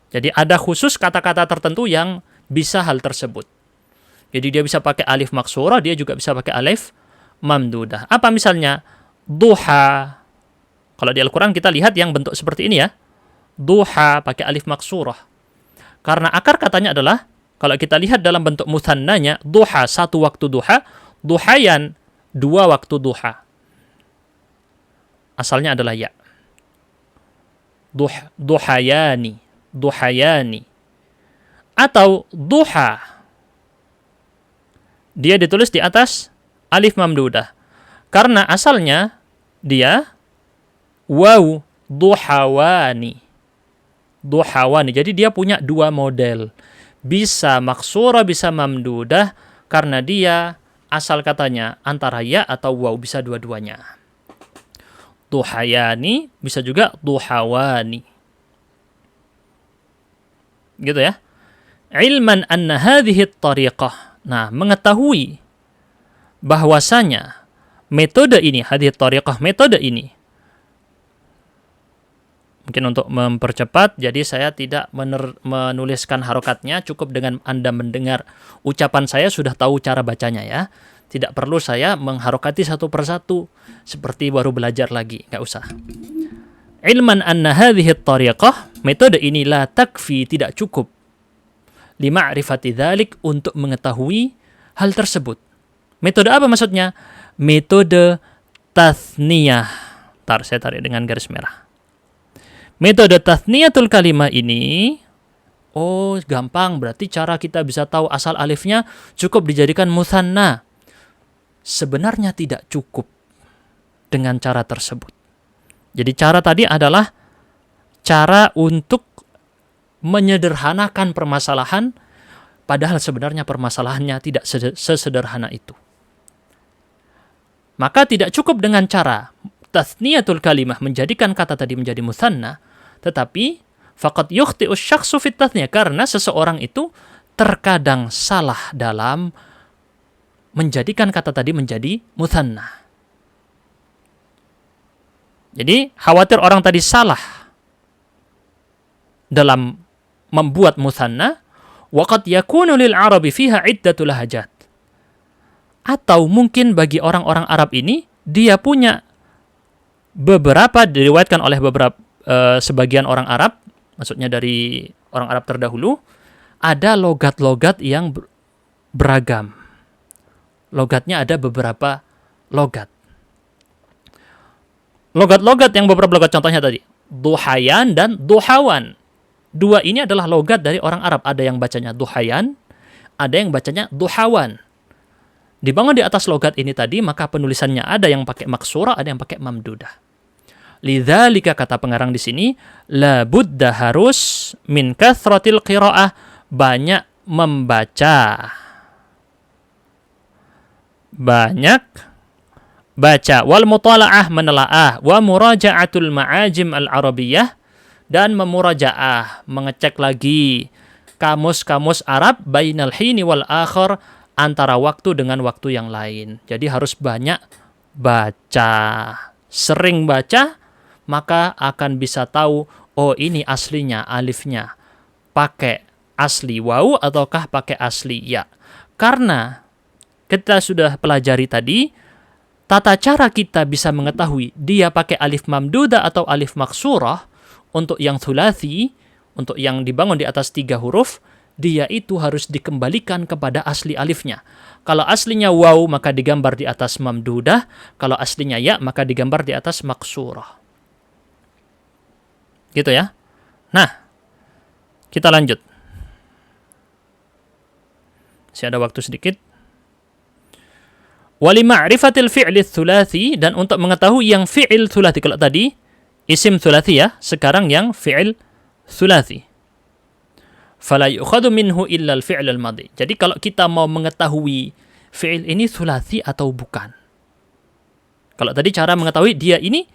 Jadi ada khusus kata-kata tertentu yang bisa hal tersebut. Jadi dia bisa pakai alif maksurah, dia juga bisa pakai alif mamdudah. Apa misalnya? Duha. Kalau di Al-Quran kita lihat yang bentuk seperti ini ya. Duha pakai alif maksurah. Karena akar katanya adalah, kalau kita lihat dalam bentuk muthannanya, duha 1 waktu duha, duhayan 2 waktu duha. Asalnya adalah ya. Duhayani. Duhayani. Atau duha. Dia ditulis di atas alif mamdudah. Karena asalnya dia waw duhawani. Duhawani. Jadi dia punya 2 model. Bisa maksurah, bisa mamdudah. Karena dia asal katanya antara ya atau waw. Bisa dua-duanya. Duhayani. Bisa juga duhawani. Gitu ya. Ilman anna hadhihi tariqah. Nah, mengetahui bahwasanya metode ini, hadhihi tariqah, metode ini, mungkin untuk mempercepat, jadi saya tidak menuliskan harokatnya, cukup dengan Anda mendengar ucapan saya sudah tahu cara bacanya ya. Tidak perlu saya mengharokati satu persatu, seperti baru belajar lagi, nggak usah. Ilman anna hadhihi tariqah, metode ini la takfi, tidak cukup. Lima'rifati dzalik, untuk mengetahui hal tersebut. Metode apa maksudnya? Metode tathniyah. Saya tarik dengan garis merah. Metode tathniyatul kalimah ini, oh gampang, berarti cara kita bisa tahu asal alifnya cukup dijadikan mutsanna. Sebenarnya tidak cukup dengan cara tersebut. Jadi cara tadi adalah cara untuk menyederhanakan permasalahan, padahal sebenarnya permasalahannya tidak sesederhana itu. Maka tidak cukup dengan cara tathniyatul kalimah, menjadikan kata tadi menjadi mutsanna, tetapi faqad yukhti'u syakhsu fit tathniyah, karena seseorang itu terkadang salah dalam menjadikan kata tadi menjadi mutsanna. Jadi khawatir orang tadi salah dalam membuat mutsanna, waqad yakunu lil arabi fiha iddatul lahajat. Atau mungkin bagi orang-orang Arab ini, dia punya beberapa, diriwayatkan oleh beberapa sebagian orang Arab, maksudnya dari orang Arab terdahulu, ada logat-logat yang beragam. Logatnya ada beberapa logat. Logat-logat yang beberapa logat, contohnya tadi, duhayan dan duhawan. Dua ini adalah logat dari orang Arab. Ada yang bacanya duhayan, ada yang bacanya duhawan. Dibangun di atas logat ini tadi, maka penulisannya ada yang pakai maksurah, ada yang pakai mamdudah. Lidzalika, kata pengarang di sini, la budda, harus, min kathratil qiraah, banyak membaca. Banyak baca, wal mutala'ah, menelaah, wa muraja'atul ma'ajim al-arabiyyah, dan memurajaah, mengecek lagi kamus-kamus Arab, bainal hini wal akhir, antara waktu dengan waktu yang lain. Jadi harus banyak baca. Sering baca, maka akan bisa tahu, oh ini aslinya alifnya pakai asli waw ataukah pakai asli ya. Karena kita sudah pelajari tadi, tata cara kita bisa mengetahui dia pakai alif mamdudah atau alif maksurah. Untuk yang thulathi, untuk yang dibangun di atas 3 huruf, dia itu harus dikembalikan kepada asli alifnya. Kalau aslinya waw, maka digambar di atas mamdudah. Kalau aslinya ya, maka digambar di atas maksurah. Gitu ya. Nah, kita lanjut. Masih ada waktu sedikit. Wali ma'rifatil fi'li thulathi, dan untuk mengetahui yang fi'il thulathi. Kalau tadi isim thulathi ya, sekarang yang fi'il thulathi. Fala yu'khadhu minhu illa al-fi'l al-madhi. Jadi kalau kita mau mengetahui fi'il ini thulathi atau bukan. Kalau tadi cara mengetahui dia ini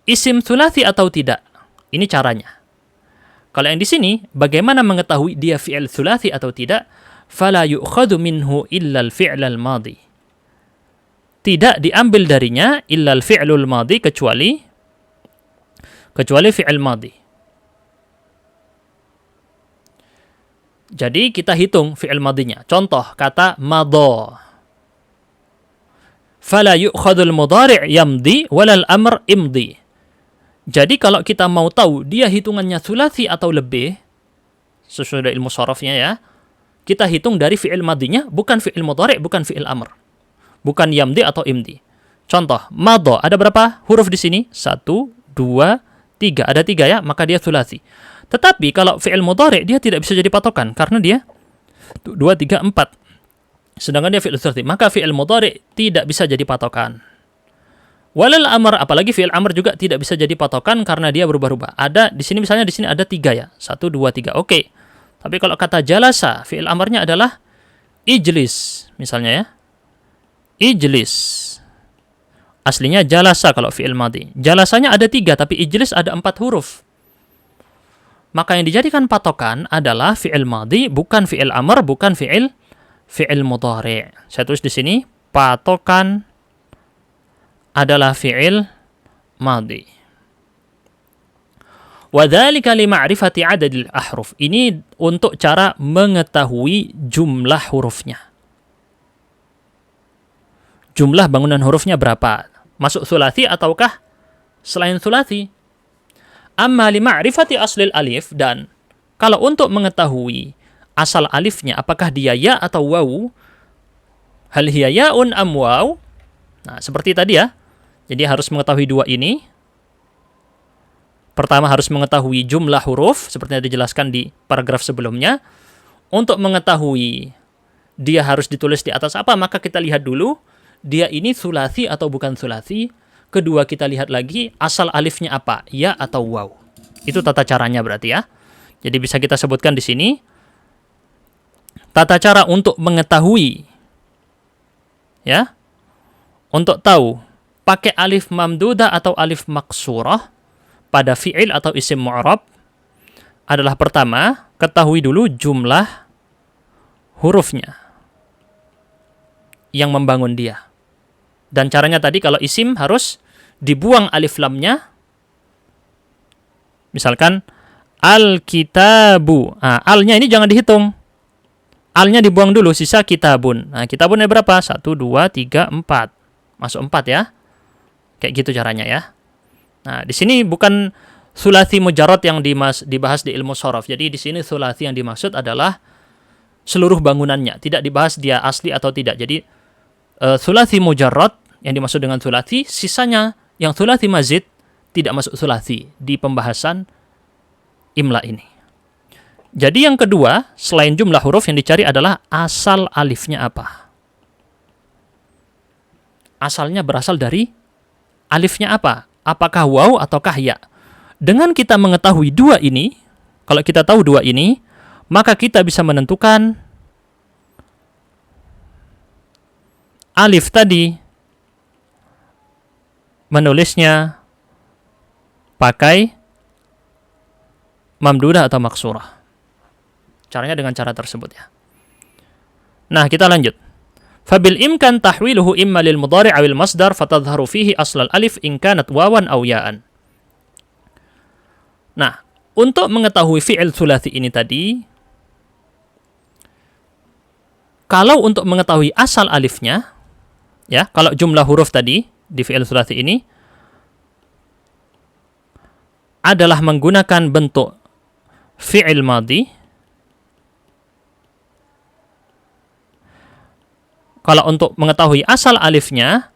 isim thulathi atau tidak. Ini caranya. Kalau yang di sini, bagaimana mengetahui dia fi'il thulathi atau tidak? Fala yu'khadhu minhu illa al-fi'l al-madhi. Tidak diambil darinya illa al-fi'lul madhi, kecuali fi'il madhi. Jadi kita hitung fi'il madhinya. Contoh kata madha. Fala yu'khadul mudhari' yamdi walal amr imdi. Jadi kalau kita mau tahu dia hitungannya thulathi atau lebih, sesuai ilmu sharafnya ya, kita hitung dari fi'il madhinya, bukan fi'il mudhari', bukan fi'il amr. Bukan yamdi atau imdi. Contoh, madha, ada berapa huruf di sini? 1, 2, 3. Ada 3 ya, maka dia thulathi. Tetapi kalau fi'il mudhari' dia tidak bisa jadi patokan, karena dia 2, 3, 4. Sedangkan dia fi'il thulathi, maka fi'il mudhari' tidak bisa jadi patokan. Walal amr, apalagi fi'il amr juga tidak bisa jadi patokan karena dia berubah-ubah. Ada di sini, misalnya di sini ada 3 ya. 1, 2, 3. Oke. Tapi kalau kata jalasa, fi'il amrnya adalah ijlis, misalnya ya. Ijlis. Aslinya jalasa kalau fi'il madhi. Jalasanya ada 3, tapi ijlis ada 4 huruf. Maka yang dijadikan patokan adalah fi'il madhi, bukan fi'il amr, bukan fi'il mudhari'. Saya tulis di sini, patokan adalah fi'il madhi. Wadzalika lima'rifati 'adadil ahruf. Ini untuk cara mengetahui jumlah hurufnya. Jumlah bangunan hurufnya berapa? Masuk thulathi ataukah selain thulathi? Amma lima'rifati aslil alif, dan kalau untuk mengetahui asal alifnya, apakah dia ya atau waw, hal hiya ya'un am waw. Nah, seperti tadi ya. Jadi harus mengetahui 2 ini. Pertama harus mengetahui jumlah huruf, seperti yang dijelaskan di paragraf sebelumnya. Untuk mengetahui dia harus ditulis di atas apa, maka kita lihat dulu dia ini thulathi atau bukan thulathi. Kedua, kita lihat lagi asal alifnya apa, ya atau waw. Itu tata caranya berarti ya. Jadi bisa kita sebutkan di sini tata cara untuk mengetahui ya. Untuk tahu pakai alif mamdudah atau alif maksurah pada fi'il atau isim mu'rab adalah pertama, ketahui dulu jumlah hurufnya yang membangun dia. Dan caranya tadi kalau isim harus dibuang alif lamnya. Misalkan al-kitabu. Alnya ini jangan dihitung. Alnya dibuang dulu, sisa kitabun. Nah, kitabun ada berapa? 1, 2, 3, 4. Masuk 4 ya. Kayak gitu caranya ya. Nah, di sini bukan sulasi mujarrad yang dibahas di ilmu shorof. Jadi di sini sulasi yang dimaksud adalah seluruh bangunannya. Tidak dibahas dia asli atau tidak. Jadi sulasi mujarrad yang dimaksud dengan sulasi, sisanya yang sulasi mazid tidak masuk sulasi di pembahasan imla ini. Jadi yang kedua, selain jumlah huruf yang dicari adalah asal alifnya apa. Asalnya berasal dari alifnya apa? Apakah waw ataukah ya? Dengan kita mengetahui dua ini, kalau kita tahu dua ini, maka kita bisa menentukan alif tadi menulisnya pakai mamdudah atau maksurah. Caranya dengan cara tersebut ya. Nah, kita lanjut. Fabil imkan tahwiluhu imma lil mudhari' awil masdar fatadharu fihi aslal alif in kanat wawan aw ya'an. Nah, untuk mengetahui fi'il thulathi ini tadi, kalau untuk mengetahui asal alifnya, ya, kalau jumlah huruf tadi di fi'il thulathi ini adalah menggunakan bentuk fi'il madhi. Kalau untuk mengetahui asal alifnya,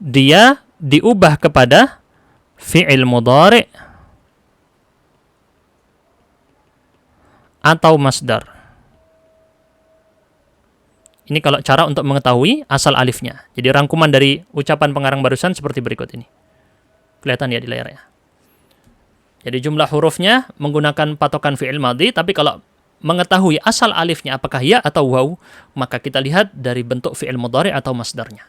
dia diubah kepada fi'il mudhari' atau masdar. Ini kalau cara untuk mengetahui asal alifnya. Jadi rangkuman dari ucapan pengarang barusan seperti berikut ini. Kelihatan ya di layar ya. Jadi jumlah hurufnya menggunakan patokan fi'il madhi, tapi kalau mengetahui asal alifnya apakah ya atau waw, maka kita lihat dari bentuk fi'il mudhari' atau masdarnya.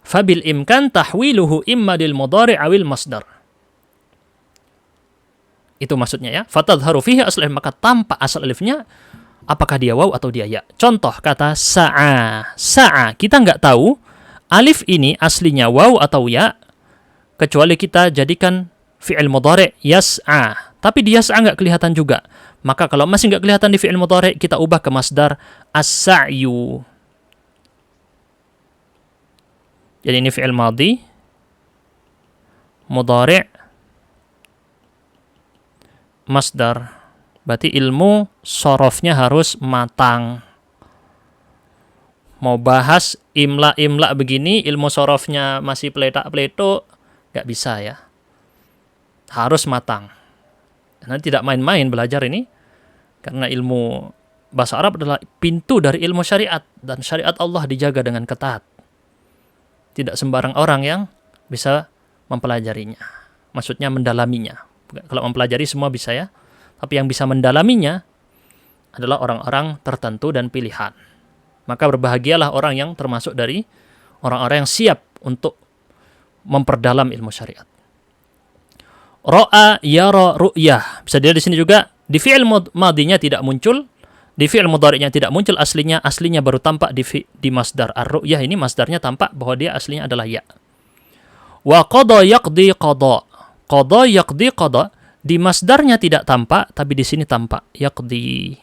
Fabil imkan tahwiluhu imma lil mudhari' awil masdar. Itu maksudnya ya. Fatadharu fihi asal alif, maka tampak asal alifnya apakah dia waw atau dia ya. Contoh kata sa'a. Sa'a, kita nggak tahu alif ini aslinya waw atau ya, kecuali kita jadikan fi'il mudhari' yas'a. Tapi di yas'a nggak kelihatan juga. Maka kalau masih nggak kelihatan di fi'il mudhari', kita ubah ke masdar as-sa'yu. Jadi ini fi'il madhi, mudhari', masdar. Berarti ilmu sorofnya harus matang. Mau bahas imla-imla begini, ilmu sorofnya masih peletak-peletuk, nggak bisa ya. Harus matang. Nanti tidak main-main belajar ini, karena ilmu bahasa Arab adalah pintu dari ilmu syariat, dan syariat Allah dijaga dengan ketat. Tidak sembarang orang yang bisa mempelajarinya. Maksudnya mendalaminya. Kalau mempelajari semua bisa ya, tapi yang bisa mendalaminya adalah orang-orang tertentu dan pilihan. Maka berbahagialah orang yang termasuk dari orang-orang yang siap untuk memperdalam ilmu syariat. Ra'a, yara, ru'yah. Bisa dilihat di sini juga, di fi'il madhinya tidak muncul, di fi'il mudhari'nya tidak muncul aslinya baru tampak di masdar. Ar-ru'yah ini masdarnya tampak bahwa dia aslinya adalah ya. Wa qada yaqdi qada. Qada yaqdi qada. Di masdarnya tidak tampak, tapi di sini tampak yaqdi.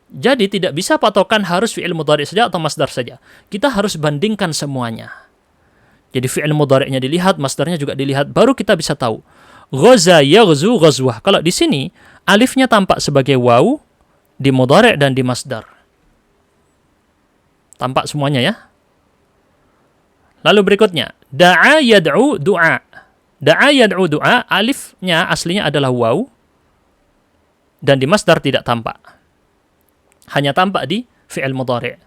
Jadi tidak bisa patokan harus fi'il mudhari' saja atau masdar saja. Kita harus bandingkan semuanya. Jadi fi'il mudhari'nya dilihat, masdarnya juga dilihat, baru kita bisa tahu. Ghaza yaghzu ghazwah. Kalau di sini alifnya tampak sebagai waw di mudhari' dan di masdar. Tampak semuanya ya. Lalu berikutnya, da'a yad'u du'a. Da'a yad'u du'a, alifnya aslinya adalah waw dan di masdar tidak tampak. Hanya tampak di fi'il mudhari'.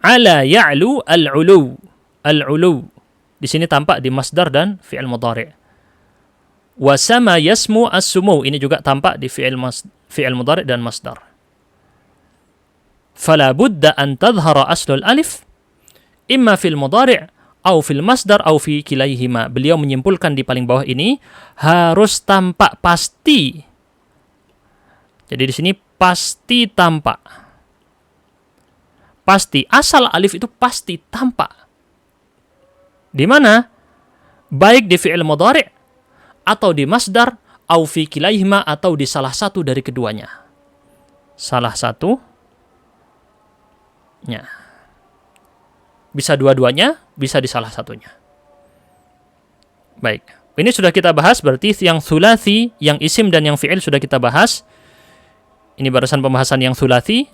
Ala ya'lu al-'ulu. Al-'ulu. Di sini tampak di masdar dan fi'il mudhari'. Wa sama yasmu as-sumu. Ini juga tampak di fi'il mudhari' dan masdar. Fala budda an tadhhara aslul alif imma fil mudhari' au fil masdar au fi kilaihima. Beliau menyimpulkan di paling bawah ini harus tampak pasti. Jadi di sini pasti tampak. Pasti asal alif itu pasti tampak. Di mana? Baik di fi'il mudhari' atau di masdar, au fi kilaihima atau di salah satu dari keduanya. salah satunya. Bisa dua-duanya, bisa di salah satunya. Baik. Ini sudah kita bahas, berarti yang thulathi, yang isim dan yang fi'il sudah kita bahas. Ini barusan pembahasan yang thulathi,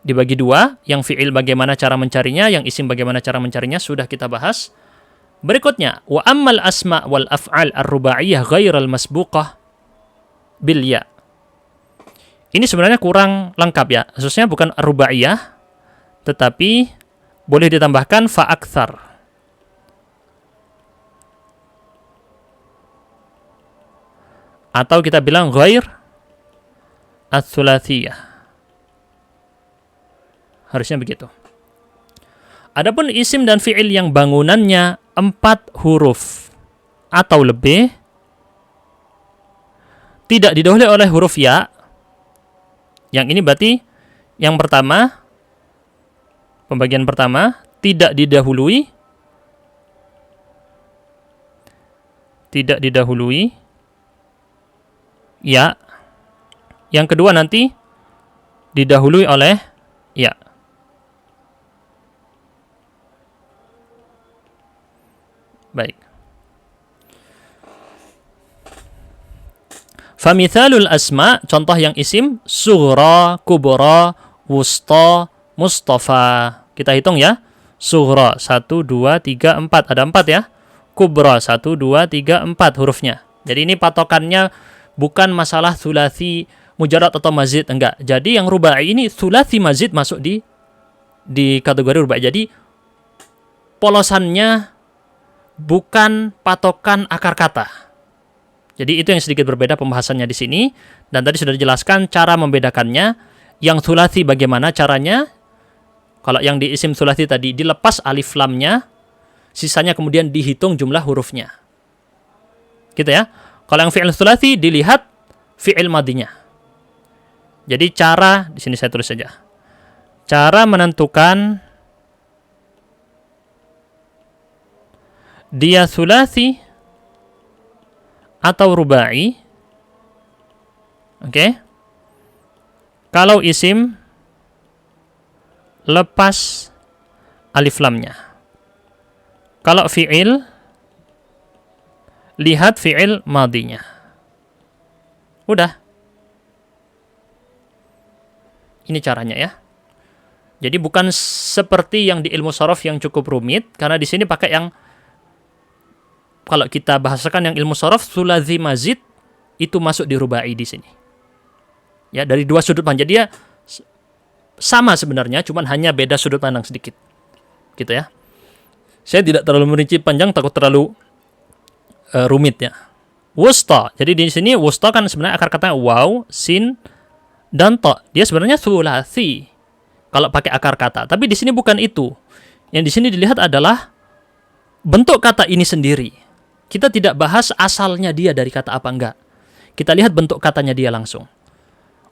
dibagi dua. Yang fi'il bagaimana cara mencarinya, yang isim bagaimana cara mencarinya, sudah kita bahas. Berikutnya, wa ammal asma wal af'al ar-rubaiyah ghairal masbuqah bil ya. Ini sebenarnya kurang lengkap ya. Khususnya bukan ar-rubaiyah, tetapi boleh ditambahkan fa'akthar. Atau kita bilang ghair ats-tsulatsiyah. Harusnya begitu. Adapun isim dan fi'il yang bangunannya 4 huruf atau lebih, tidak didahului oleh huruf ya. Yang ini berarti yang pertama, pembagian pertama, tidak didahului ya. Yang kedua nanti didahului oleh ya. Baik. Famithalul asma, contoh yang isim, sughra, kubra, wusta, mustafa. Kita hitung ya. Sughra 1 2 3 4, ada 4 ya. Kubra 1 2 3 4 hurufnya. Jadi ini patokannya bukan masalah thulathi mujarrad atau mazid, enggak. Jadi yang rubai ini thulathi mazid masuk di kategori rubai. Jadi polosannya bukan patokan akar kata. Jadi itu yang sedikit berbeda pembahasannya di sini, dan tadi sudah dijelaskan cara membedakannya. Yang thulathi bagaimana caranya? Kalau yang di isim thulathi tadi dilepas alif lamnya, sisanya kemudian dihitung jumlah hurufnya. Gitu ya. Kalau yang fi'il thulathi dilihat fi'il madinya. Jadi cara, di sini saya tulis saja. Cara menentukan dia thulathi atau rubai. Oke. Kalau isim lepas alif lamnya. Kalau fi'il lihat fi'il madinya. Udah. Ini caranya ya. Jadi bukan seperti yang di ilmu sorof yang cukup rumit, karena di sini pakai yang, kalau kita bahasakan yang ilmu sorof, thulathi mazid itu masuk di rubai di sini. Ya, dari dua sudut pandang. Jadi dia sama sebenarnya, cuman hanya beda sudut pandang sedikit. Gitu ya. Saya tidak terlalu merinci panjang, takut terlalu rumit ya. Wusta. Jadi di sini wusta kan sebenarnya akar katanya waw, sin, dan ta. Dia sebenarnya thulathi kalau pakai akar kata. Tapi di sini bukan itu. Yang di sini dilihat adalah bentuk kata ini sendiri. Kita tidak bahas asalnya dia dari kata apa, enggak. Kita lihat bentuk katanya dia langsung.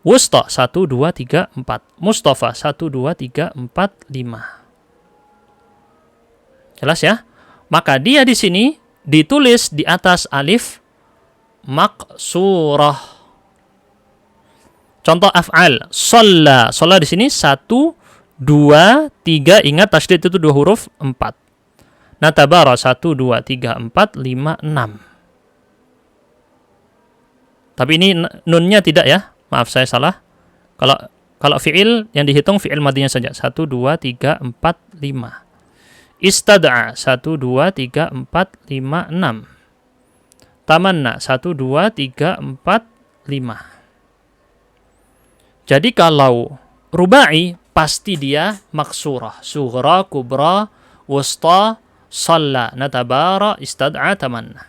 Wusta 1 2 3 4. Mustafa 1 2 3 4 5. Jelas ya? Maka dia di sini ditulis di atas alif maqsurah. Contoh af'al, shalla. Shalla di sini 1 2 3, ingat tasydid itu 2 huruf, 4. Natabara 1 2 3 4 5 6. Tapi ini nunnya tidak ya. Maaf saya salah. Kalau fi'il yang dihitung fi'il madinya saja. 1 2 3 4 5. Istad'a 1 2 3 4 5 6. Tamanna 1 2 3 4 5. Jadi kalau rubai pasti dia maksurah. Sughra, kubra, wusta, shalla, natabara, istad'a, tamanna.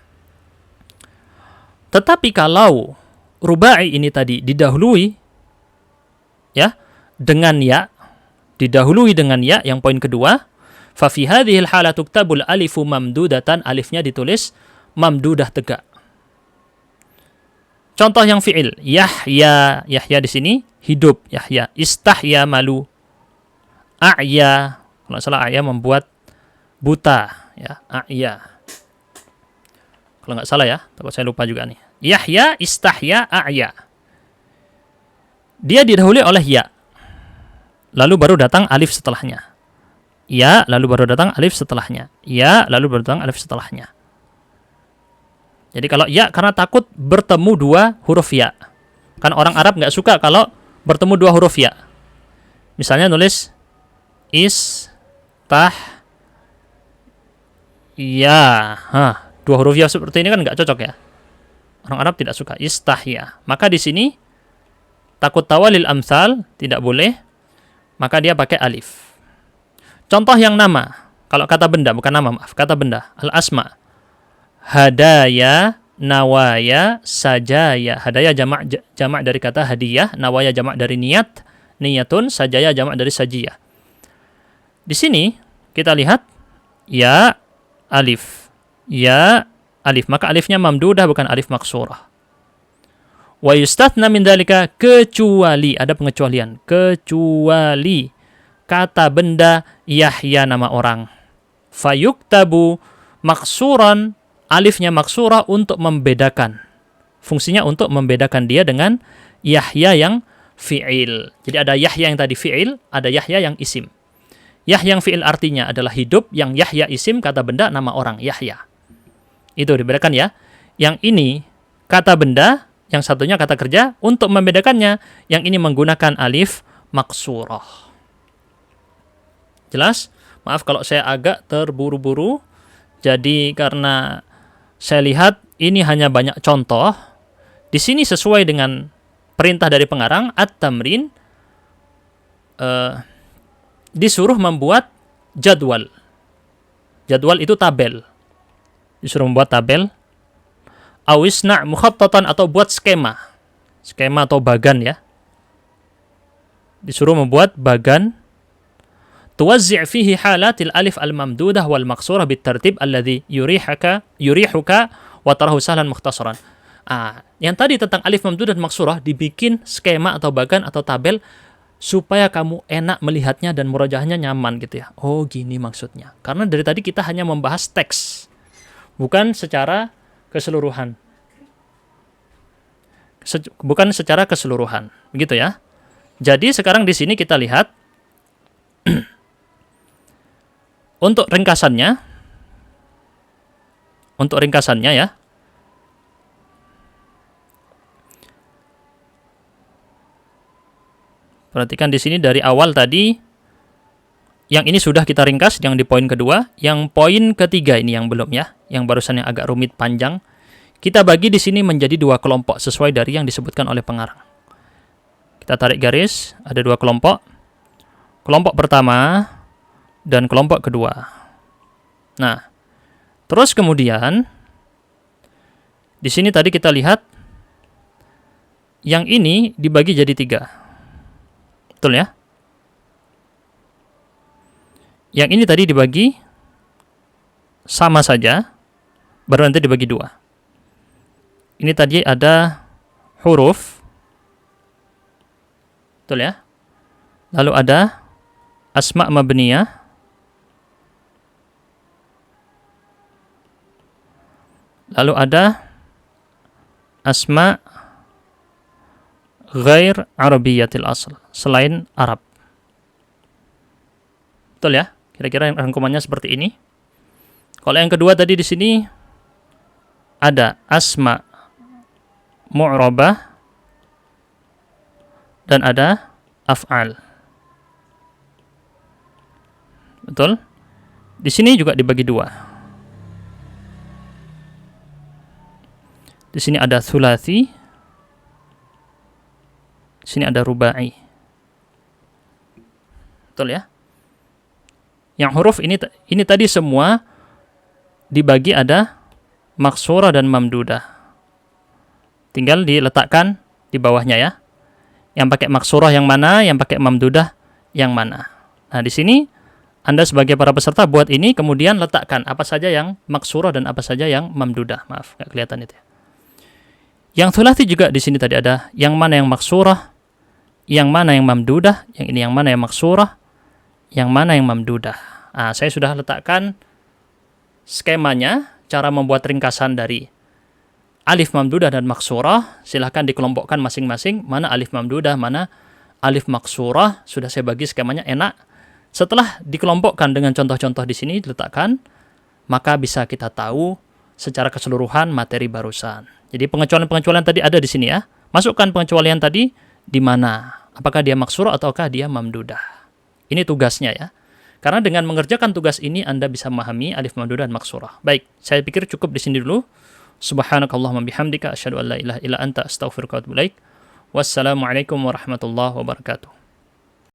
Tetapi kalau rubai ini tadi didahului ya dengan ya, didahului dengan ya, yang poin kedua, fa fi hadhil hala tuktabul alifu mamdudatan, alifnya ditulis mamdudah tegak. Contoh yang fi'il, Yahya, Yahya di sini hidup, Yahya. Istahya malu. A'ya, kalau salah a'ya membuat buta, ya, a'ya. Kalau nggak salah ya, takut saya lupa juga nih. Yahya, istahya, a'ya. dia didahului oleh ya, lalu baru datang alif setelahnya. Ya, lalu baru datang alif setelahnya. Ya, lalu baru datang alif setelahnya. Jadi kalau ya karena takut bertemu dua huruf ya. Kan orang Arab nggak suka kalau bertemu dua huruf ya. Misalnya nulis is, tah, ya. Dua huruf ya seperti ini kan nggak cocok ya. Orang Arab tidak suka istahya. Maka di sini takut tawalil amsal tidak boleh. Maka dia pakai alif. Contoh yang nama, kalau kata benda, bukan nama, maaf, kata benda, al-asma. Hadaya, nawaya, sajaya. Hadaya jamak dari kata hadiah, nawaya jamak dari niat, niyatun, sajaya jamak dari sajiyah. Di sini kita lihat ya alif. Ya alif, maka alifnya mamdudah bukan alif maksurah. Wa yustathna min dzalika, kecuali, ada pengecualian, kecuali kata benda Yahya nama orang. Fayuktabu maksuran, alifnya maksurah untuk membedakan. Fungsinya untuk membedakan dia dengan Yahya yang fi'il. Jadi ada Yahya yang tadi fi'il, ada Yahya yang isim. Yahya yang fi'il artinya adalah hidup, yang Yahya isim kata benda nama orang Yahya. Itu dibedakan ya. Yang ini kata benda, yang satunya kata kerja. Untuk membedakannya, yang ini menggunakan alif maksurah. Jelas? Maaf kalau saya agak terburu-buru. Jadi karena saya lihat ini hanya banyak contoh. Di sini sesuai dengan perintah dari pengarang, at-tamrin, disuruh membuat jadwal. Jadwal itu tabel. Disuruh membuat tabel. Awisna' mukhattatan, atau buat skema. Skema atau bagan ya. Disuruh membuat bagan. Tuwazzi' fihi halatil alif al-mamdudah wal maqsurah bitartib alladhi yurihuka wa tarahu sahlan mukhtasaran. Yang tadi tentang alif mamdudah dan maqsurah dibikin skema atau bagan atau tabel supaya kamu enak melihatnya dan murajahnya nyaman gitu ya. Oh, gini maksudnya. Karena dari tadi kita hanya membahas teks, bukan secara keseluruhan. Bukan secara keseluruhan. Begitu ya. Jadi sekarang di sini kita lihat untuk ringkasannya ya. Perhatikan di sini dari awal tadi, yang ini sudah kita ringkas yang di poin kedua, yang poin ketiga ini yang belum ya, yang barusan yang agak rumit panjang. Kita bagi di sini menjadi dua kelompok sesuai dari yang disebutkan oleh pengarang. Kita tarik garis, ada dua kelompok. Kelompok pertama dan kelompok kedua. Nah, terus kemudian di sini tadi kita lihat yang ini dibagi jadi 3. Betul ya? Yang ini tadi dibagi sama saja, baru nanti dibagi 2. Ini tadi ada huruf. Betul ya? Lalu ada asma' mabniyah. Lalu ada asma' ghair arabiyatil asl, selain Arab. Betul ya? Kira-kira rangkumannya seperti ini. Kalau yang kedua tadi di sini ada asma' mu'rabah dan ada af'al. Betul? Di sini juga dibagi 2. Di sini ada thulathi. Di sini ada rubai. Betul ya? Yang huruf ini tadi semua dibagi ada maksurah dan mamdudah. Tinggal diletakkan di bawahnya ya. Yang pakai maksurah yang mana, yang pakai mamdudah yang mana. Nah, di sini Anda sebagai para peserta buat ini, kemudian letakkan apa saja yang maksurah dan apa saja yang mamdudah. Maaf, nggak kelihatan itu ya. Yang thulathi juga di sini tadi ada yang mana yang maksurah, yang mana yang mamdudah, yang ini yang mana yang maksurah, yang mana yang mamdudah. Nah, saya sudah letakkan skemanya, cara membuat ringkasan dari alif mamdudah dan maksurah, silahkan dikelompokkan masing-masing, mana alif mamdudah, mana alif maksurah. Sudah saya bagi skemanya, enak. Setelah dikelompokkan dengan contoh-contoh di sini diletakkan, maka bisa kita tahu secara keseluruhan materi barusan. Jadi pengecualian-pengecualian tadi ada di sini ya. Masukkan pengecualian tadi di mana? Apakah dia maksurah ataukah dia mamdudah? Ini tugasnya ya. Karena dengan mengerjakan tugas ini Anda bisa memahami alif mamdudah dan maksurah. Baik, saya pikir cukup di sini dulu. Subhanakallahumma bihamdika asyhadu an la ilaha illa anta astaghfiruka wa atubu ilaik. Wassalamualaikum warahmatullahi wabarakatuh.